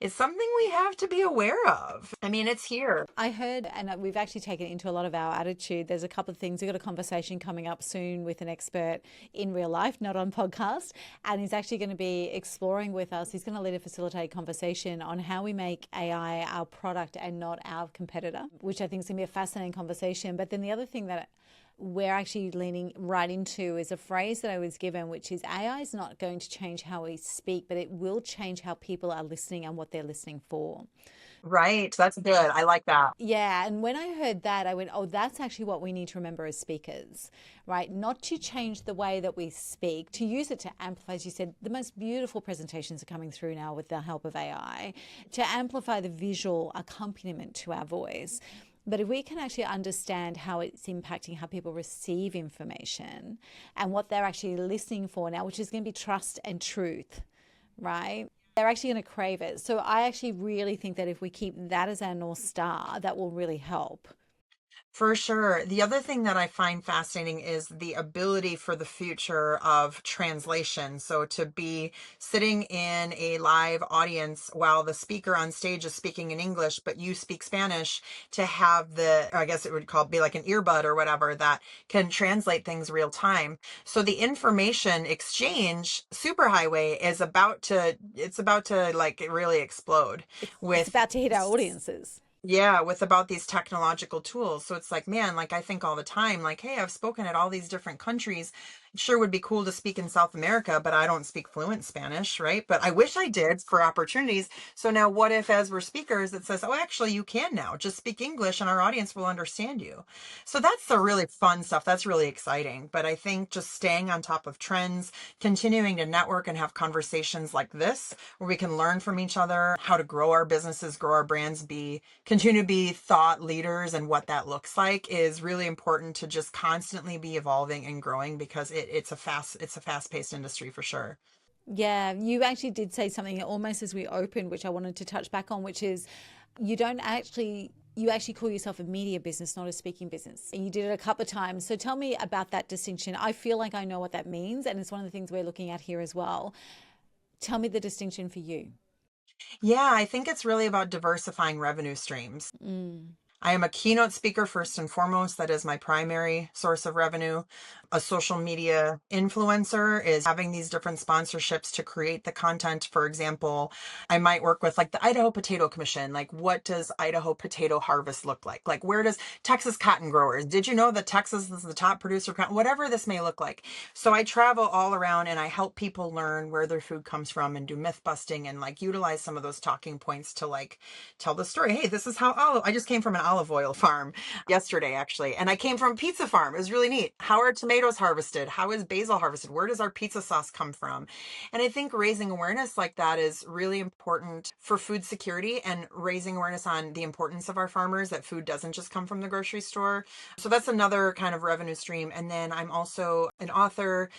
something we have to be aware of. I mean, it's here. I heard, and we've actually taken it into a lot of our attitude. There's a couple of things. We've got a conversation coming up soon with an expert in real life, not on podcast. And he's actually going to be exploring with us. He's going to lead a facilitated conversation on how we make AI our product and not not our competitor, which I think is going to be a fascinating conversation. But then the other thing that we're actually leaning right into is a phrase that I was given, which is AI is not going to change how we speak, but it will change how people are listening and what they're listening for. Right. That's good. I like that. Yeah, and when I heard that, I went, oh, that's actually what we need to remember as speakers, right? Not to change the way that we speak, to use it to amplify, as you said, the most beautiful presentations are coming through now with the help of AI, to amplify the visual accompaniment to our voice. But if we can actually understand how it's impacting how people receive information and what they're actually listening for now, which is going to be trust and truth, right? They're actually going to crave it. So I actually really think that if we keep that as our North Star, that will really help. For sure. The other thing that I find fascinating is the ability for the future of translation. So to be sitting in a live audience while the speaker on stage is speaking in English, but you speak Spanish, to have I guess it would be like an earbud or whatever that can translate things real time. So the information exchange superhighway is it's about to like really explode It's with about to hit our audiences. yeah, with about these technological tools. So it's like, man, like I think all the time, like, hey, I've spoken at all these different countries. It sure would be cool to speak in South America, but I don't speak fluent Spanish, right? But I wish I did for opportunities. So now what if, as we're speakers, it says, oh, actually, you can now just speak English and our audience will understand you. So that's the really fun stuff. That's really exciting. But I think just staying on top of trends, continuing to network and have conversations like this, where we can learn from each other, how to grow our businesses, grow our brands, continue to be thought leaders, and what that looks like is really important to just constantly be evolving and growing, because it's a fast-paced industry for sure. Yeah, you actually did say something almost as we opened, which I wanted to touch back on, which is you actually call yourself a media business, not a speaking business. And you did it a couple of times. So tell me about that distinction. I feel like I know what that means, and it's one of the things we're looking at here as well. Tell me the distinction for you. Yeah, I think it's really about diversifying revenue streams. I am a keynote speaker first and foremost. That is my primary source of revenue. A social media influencer is having these different sponsorships to create the content. For example, I might work with like the Idaho Potato Commission. Like, what does Idaho potato harvest look like? Like, where does Texas cotton growers? Did you know that Texas is the top producer of cotton? Whatever this may look like. So I travel all around and I help people learn where their food comes from and do myth busting and like utilize some of those talking points to like tell the story. Hey, this is how I just came from an olive oil farm yesterday, actually. And I came from a pizza farm. It was really neat. How are tomatoes harvested? How is basil harvested? Where does our pizza sauce come from? And I think raising awareness like that is really important for food security, and raising awareness on the importance of our farmers, that food doesn't just come from the grocery store. So that's another kind of revenue stream. And then I'm also an author,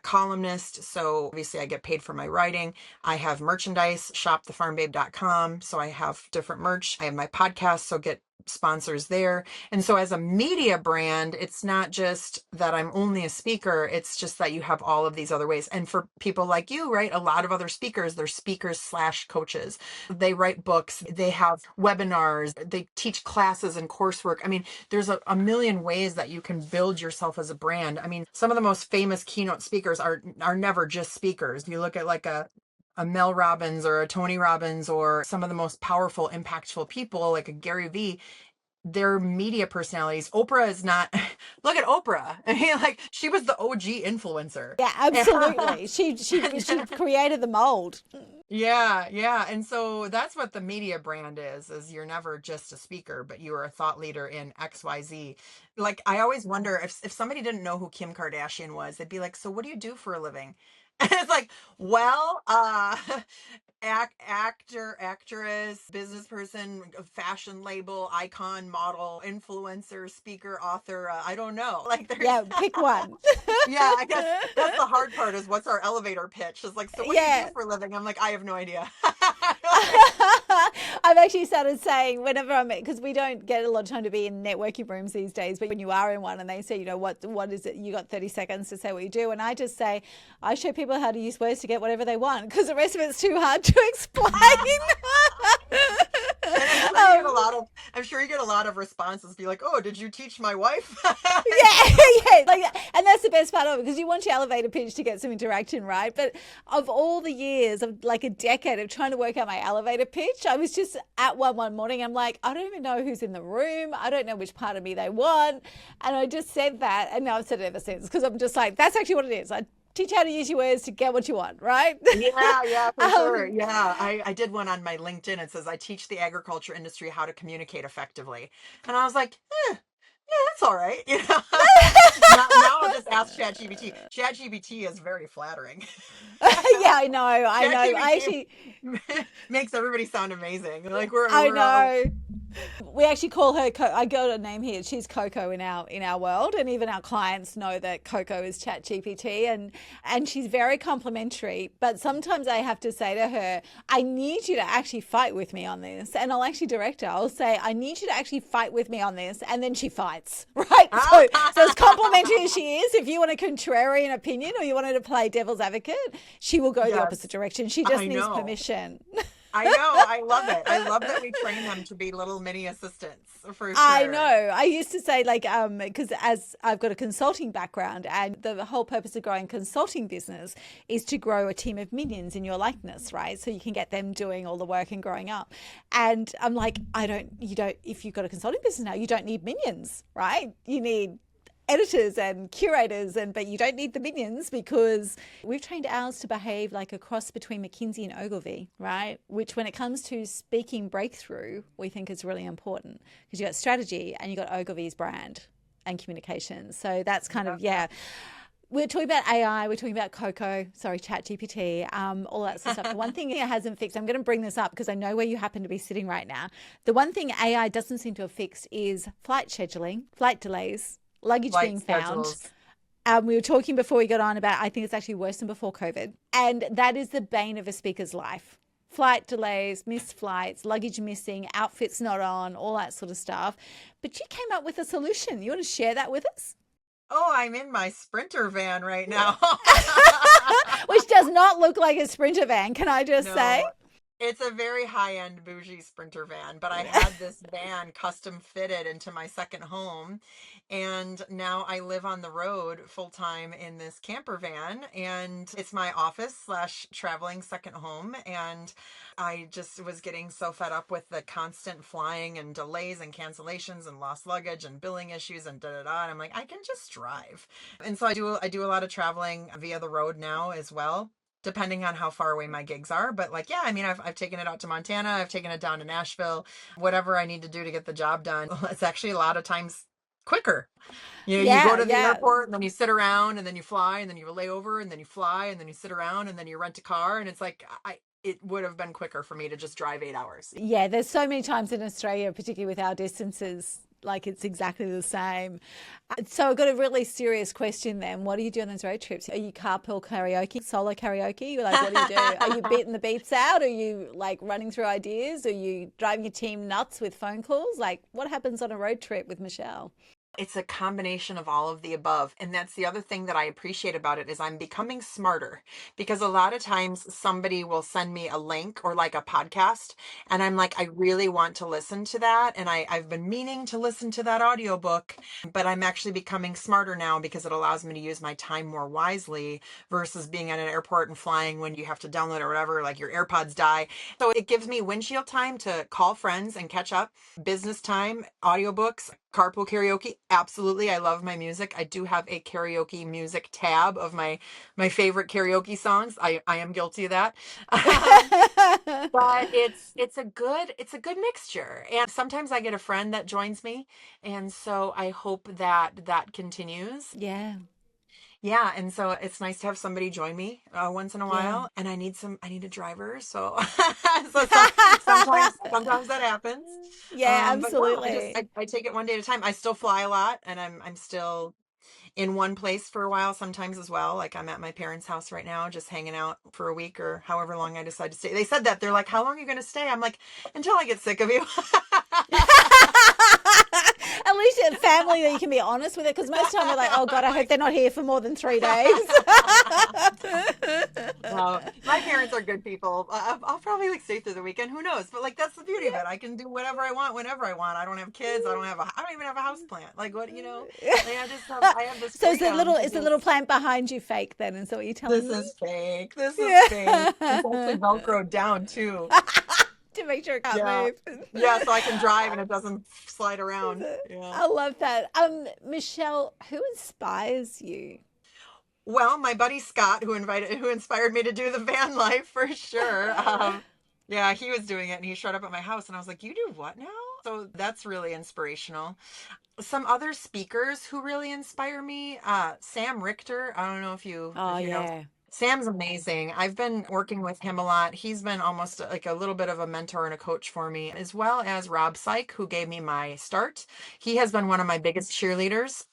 columnist. So obviously I get paid for my writing. I have merchandise, shopthefarmbabe.com. So I have different merch. I have my podcast, so get sponsors there. And so as a media brand, it's not just that I'm only a speaker, it's just that you have all of these other ways. And for people like you, right, a lot of other speakers, they're speakers/coaches. They write books, they have webinars, they teach classes and coursework. I mean, there's a million ways that you can build yourself as a brand. I mean, some of the most famous keynote speakers are never just speakers. You look at like a Mel Robbins or a Tony Robbins, or some of the most powerful, impactful people like a Gary Vee, they're media personalities. Oprah is not. Look at Oprah. I mean, like, she was the OG influencer. Yeah, absolutely. She created the mold. Yeah. And so that's what the media brand is you're never just a speaker, but you are a thought leader in XYZ. Like, I always wonder if somebody didn't know who Kim Kardashian was, they'd be like, so what do you do for a living? And it's like, well, actor, actress, business person, fashion label, icon, model, influencer, speaker, author. I don't know. Like, there's Pick one. yeah, I guess that's the hard part, is what's our elevator pitch? It's like, so what do you do for a living? I'm like, I have no idea. I've actually started saying whenever because we don't get a lot of time to be in networking rooms these days, but when you are in one and they say, what is it? You got 30 seconds to say what you do. And I just say, I show people how to use words to get whatever they want, because the rest of it's too hard to explain. I'm sure you get a lot of responses. Be like, "Oh, did you teach my wife?" Yeah, yeah, like that. And that's the best part of it because you want your elevator pitch to get some interaction, right? But of all the years of like a decade of trying to work out my elevator pitch, I was just at one morning. I'm like, I don't even know who's in the room. I don't know which part of me they want, and I just said that, and now I've said it ever since because I'm just like, that's actually what it is. I teach how to use your words to get what you want, right? Yeah, for sure. Yeah, I did one on my LinkedIn. It says, I teach the agriculture industry how to communicate effectively. And I was like, yeah, that's all right. Now I'll just ask ChatGPT. ChatGPT is very flattering. Yeah, I know. I ChatGPT actually, makes everybody sound amazing. Like I we're all, know. We actually call her. I got a name here. She's Coco in our world, and even our clients know that Coco is ChatGPT, and she's very complimentary. But sometimes I have to say to her, I need you to actually fight with me on this, and I'll actually direct her. I'll say, I need you to actually fight with me on this, and then she fights, right? So as complimentary as she is, if you want a contrarian opinion or you want her to play devil's advocate, she will go the opposite yes, direction. She just I needs know. permission. I know. I love it. I love that we train them to be little mini assistants for I sure. know. I used to say like because as I've got a consulting background and the whole purpose of growing consulting business is to grow a team of minions in your likeness, right? So you can get them doing all the work and growing up. And I'm like, you don't if you've got a consulting business now, you don't need minions, right? You need editors and curators but you don't need the minions because we've trained ours to behave like a cross between McKinsey and Ogilvy, right? Which when it comes to speaking breakthrough, we think is really important because you got strategy and you got Ogilvy's brand and communications. So that's kind of, yeah. We're talking about AI, we're talking about Coco, sorry, ChatGPT, all that sort of stuff. The one thing it hasn't fixed, I'm going to bring this up because I know where you happen to be sitting right now. The one thing AI doesn't seem to have fixed is flight scheduling, flight delays, luggage Flight being found. schedules. We were talking before we got on about, I think it's actually worse than before COVID. And that is the bane of a speaker's life. Flight delays, missed flights, luggage missing, outfits not on, all that sort of stuff. But you came up with a solution. You want to share that with us? Oh, I'm in my Sprinter van right now. Which does not look like a Sprinter van, can I just say? No, it's a very high-end bougie Sprinter van, but I had this van custom fitted into my second home, and now I live on the road full time in this camper van, and it's my office slash traveling second home, and I just was getting so fed up with the constant flying and delays and cancellations and lost luggage and billing issues and da da da. And I'm like, I can just drive. And so I do a lot of traveling via the road now as well, depending on how far away my gigs are. But like, yeah, I mean, I've taken it out to Montana. I've taken it down to Nashville, whatever I need to do to get the job done. It's actually a lot of times quicker. You go Yeah, to the yeah. airport and then you sit around and then you fly and then you lay over and then you fly and then you sit around and then you rent a car. And it's like, it would have been quicker for me to just drive 8 hours. Yeah, there's so many times in Australia, particularly with our distances, like it's exactly the same. So I've got a really serious question then. What do you do on those road trips? Are you carpool karaoke, solo karaoke? You're like, what do you do? Are you beating the beats out? Are you like running through ideas? Are you driving your team nuts with phone calls? Like what happens on a road trip with Michelle? It's a combination of all of the above. And that's the other thing that I appreciate about it is I'm becoming smarter because a lot of times somebody will send me a link or like a podcast and I'm like, I really want to listen to that. And I've been meaning to listen to that audiobook, but I'm actually becoming smarter now because it allows me to use my time more wisely versus being at an airport and flying when you have to download or whatever, like your AirPods die. So it gives me windshield time to call friends and catch up, business time, audiobooks, carpool karaoke. Absolutely. I love my music. I do have a karaoke music tab of my favorite karaoke songs. I am guilty of that. But it's a good mixture. And sometimes I get a friend that joins me. And so I hope that continues. Yeah, Yeah, and so it's nice to have somebody join me once in a yeah. while, and I need a driver, so sometimes that happens. Yeah, But yeah, I just absolutely. I take it one day at a time. I still fly a lot, and I'm still in one place for a while sometimes as well. Like I'm at my parents' house right now, just hanging out for a week or however long I decide to stay. They said that they're like, "How long are you going to stay?" I'm like, "Until I get sick of you." a family that you can be honest with it, because most of the time you're like, oh God, I hope they're not here for more than 3 days. No, my parents are good people. I'll probably like stay through the weekend. Who knows? But like that's the beauty of it. I can do whatever I want whenever I want. I don't have kids. I don't even have a house plant. Like what, like I have this So freedom to is the just little plant behind you fake then? Is that what you're telling this me? is fake. This is fake. Yeah. It's actually Velcroed down too. To make sure it can't Yeah. move. Yeah, so I can drive and it doesn't slide around. Yeah. I love that. Michelle, who inspires you? Well, my buddy Scott, who inspired me to do the van life for sure. Yeah, he was doing it and he showed up at my house and I was like, "You do what now?" So that's really inspirational. Some other speakers who really inspire me, Sam Richter. I don't know Oh if you know. yeah. Sam's amazing. I've been working with him a lot. He's been almost like a little bit of a mentor and a coach for me, as well as Rob Syke, who gave me my start. He has been one of my biggest cheerleaders.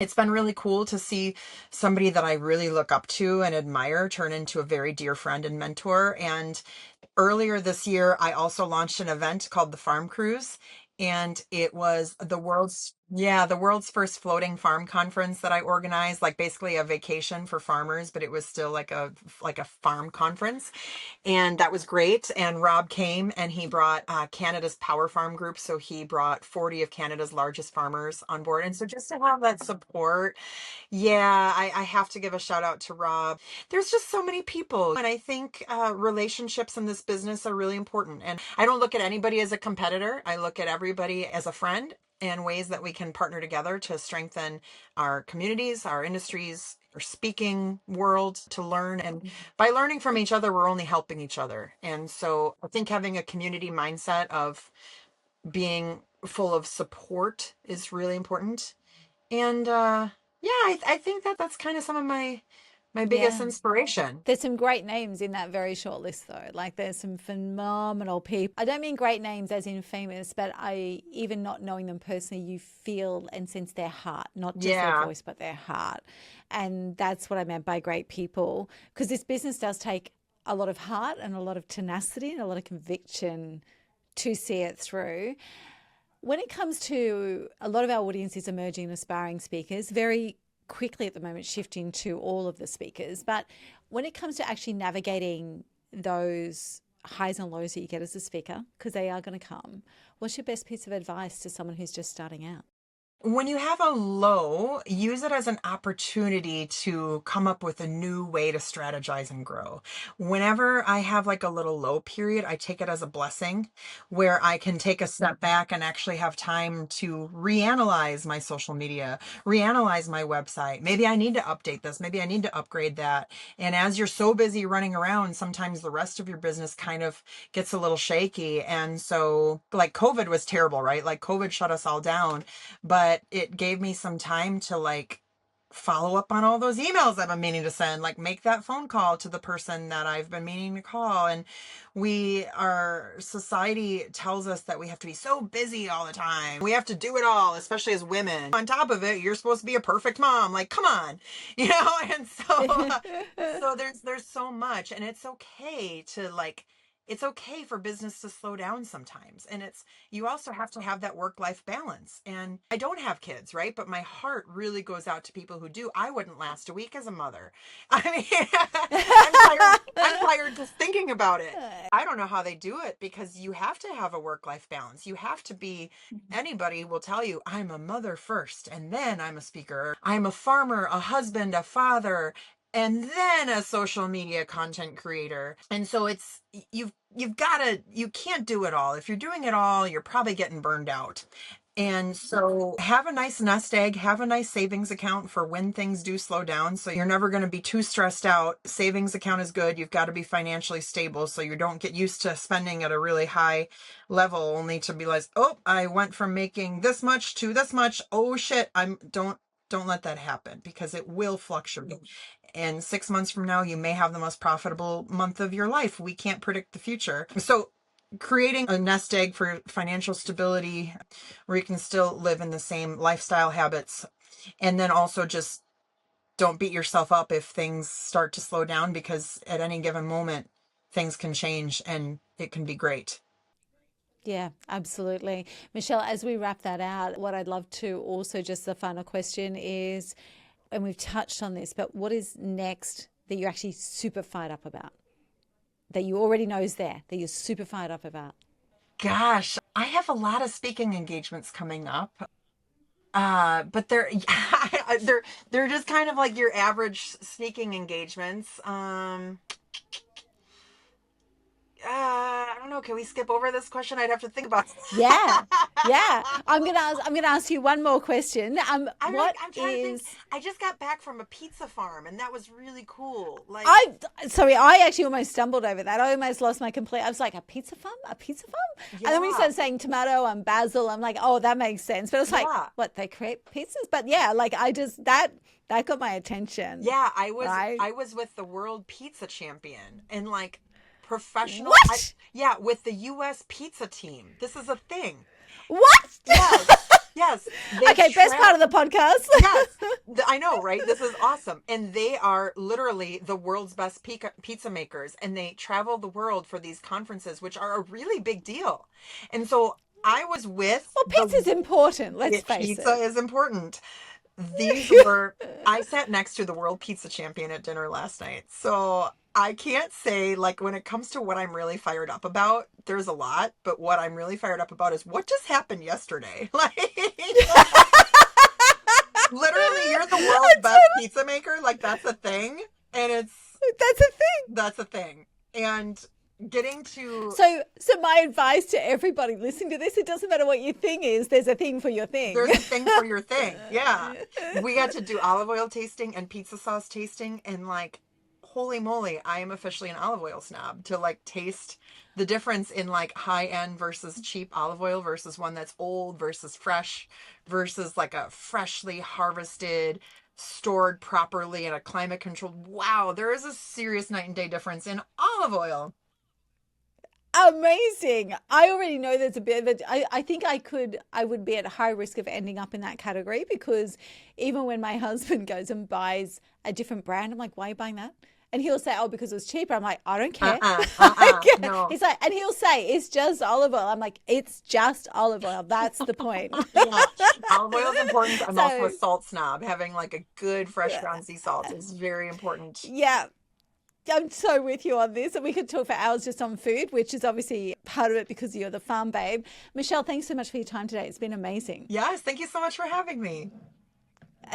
It's been really cool to see somebody that I really look up to and admire turn into a very dear friend and mentor. And earlier this year, I also launched an event called the Farm Cruise. And it was the world's first floating farm conference that I organized, like basically a vacation for farmers, but it was still like a farm conference. And that was great. And Rob came and he brought Canada's Power Farm Group. So he brought 40 of Canada's largest farmers on board. And so just to have that support, yeah, I have to give a shout out to Rob. There's just so many people. And I think relationships in this business are really important. And I don't look at anybody as a competitor, I look at everybody as a friend and ways that we can partner together to strengthen our communities, our industries, our speaking world to learn. And by learning from each other, we're only helping each other. And so I think having a community mindset of being full of support is really important. And yeah, I think that that's kind of some of my biggest Yeah. inspiration. There's some great names in that very short list, though. Like, there's some phenomenal people. I don't mean great names as in famous, but even not knowing them personally, you feel and sense their heart, not just their Yeah. voice, but their heart. And that's what I meant by great people, because this business does take a lot of heart and a lot of tenacity and a lot of conviction to see it through. When it comes to a lot of our audience is emerging and aspiring speakers, very quickly at the moment shifting to all of the speakers. But when it comes to actually navigating those highs and lows that you get as a speaker, because they are going to come, what's your best piece of advice to someone who's just starting out? When you have a low, use it as an opportunity to come up with a new way to strategize and grow. Whenever I have like a little low period, I take it as a blessing where I can take a step back and actually have time to reanalyze my social media, reanalyze my website. Maybe I need to update this. Maybe I need to upgrade that. And as you're so busy running around, sometimes the rest of your business kind of gets a little shaky. And so, like, COVID was terrible, right? Like, COVID shut us all down, but it gave me some time to like follow up on all those emails I've been meaning to send, like make that phone call to the person that I've been meaning to call. And our society tells us that we have to be so busy all the time. We have to do it all, especially as women. On top of it, you're supposed to be a perfect mom. Like, come on, And so there's so much, and it's okay to like, it's okay for business to slow down sometimes. And you also have to have that work-life balance. And I don't have kids, right? But my heart really goes out to people who do. I wouldn't last a week as a mother. I mean, I'm tired just thinking about it. I don't know how they do it, because you have to have a work-life balance. You have to be, anybody will tell you, I'm a mother first, and then I'm a speaker. I'm a farmer, a husband, a father, and then a social media content creator. And so you can't do it all. If you're doing it all, you're probably getting burned out. And so have a nice nest egg, have a nice savings account for when things do slow down. So you're never going to be too stressed out. Savings account is good. You've got to be financially stable so you don't get used to spending at a really high level only to be like, oh, I went from making this much to this much. Oh shit. Don't let that happen, because it will fluctuate. And 6 months from now, you may have the most profitable month of your life. We can't predict the future. So creating a nest egg for financial stability where you can still live in the same lifestyle habits. And then also just don't beat yourself up if things start to slow down, because at any given moment, things can change and it can be great. Yeah, absolutely. Michelle, as we wrap that out, what I'd love to also, just the final question is, and we've touched on this, but what is next that you're actually super fired up about? That you already know is there, that you're super fired up about? Gosh, I have a lot of speaking engagements coming up. But they're they're just kind of like your average sneaking engagements. I don't know. Can we skip over this question? I'd have to think about. Yeah, yeah. I'm gonna ask you one more question. What I'm trying to think. is I just got back from a pizza farm, and that was really cool. Like, I sorry, I actually almost stumbled over that. I almost lost my complete. I was like, a pizza farm, a pizza farm, and then when you yeah, started saying tomato and basil, I'm like, oh, that makes sense. But it's like, yeah, what, they create pizzas? But yeah, like I just that got my attention. yeah. Right? I was with the world pizza champion, and like professional. What? Yeah, with the U.S. pizza team. This is a thing. What? Yes. Yes. They Okay, best part of the podcast. Yes. I know, right? This is awesome. And they are literally the world's best pizza makers. And they travel the world for these conferences, which are a really big deal. And so I was with Well, pizza's important. Let's face pizza it. is important. I sat next to the world pizza champion at dinner last night. So I can't say, like, when it comes to what I'm really fired up about, there's a lot, but what I'm really fired up about is what just happened yesterday. Like, literally, you're the world's best pizza maker. Like, that's a thing. And That's a thing. that's a thing. And getting to, So my advice to everybody listening to this, it doesn't matter what your thing is, there's a thing for your thing. there's a thing for your thing. Yeah. We got to do olive oil tasting and pizza sauce tasting. And like, holy moly, I am officially an olive oil snob to like taste the difference in like high end versus cheap olive oil versus one that's old versus fresh versus like a freshly harvested, stored properly in a climate controlled. Wow, there is a serious night and day difference in olive oil. Amazing. I already know there's a bit of it. I think I would be at high risk of ending up in that category, because even when my husband goes and buys a different brand, I'm like, why are you buying that? And he'll say, oh, because it was cheaper. I'm like, I don't care. No. He's like, and he'll say, it's just olive oil. I'm like, it's just olive oil. That's the point. Yeah, olive oil is important. I'm also a So, salt snob. Having like a good fresh ground sea salt is very important. yeah. I'm so with you on this, and we could talk for hours just on food, which is obviously part of it because you're the farm babe. Michelle, thanks so much for your time today. It's been amazing. Yes, thank you so much for having me.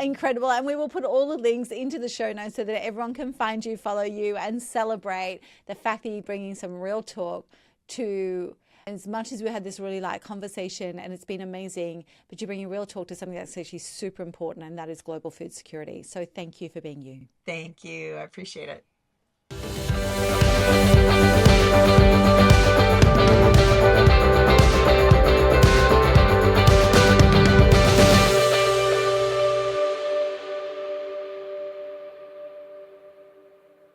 Incredible. And we will put all the links into the show notes so that everyone can find you, follow you, and celebrate the fact that you're bringing some real talk to, as much as we had this really light conversation and it's been amazing, but you're bringing real talk to something that's actually super important, and that is global food security. So thank you for being you. Thank you. I appreciate it.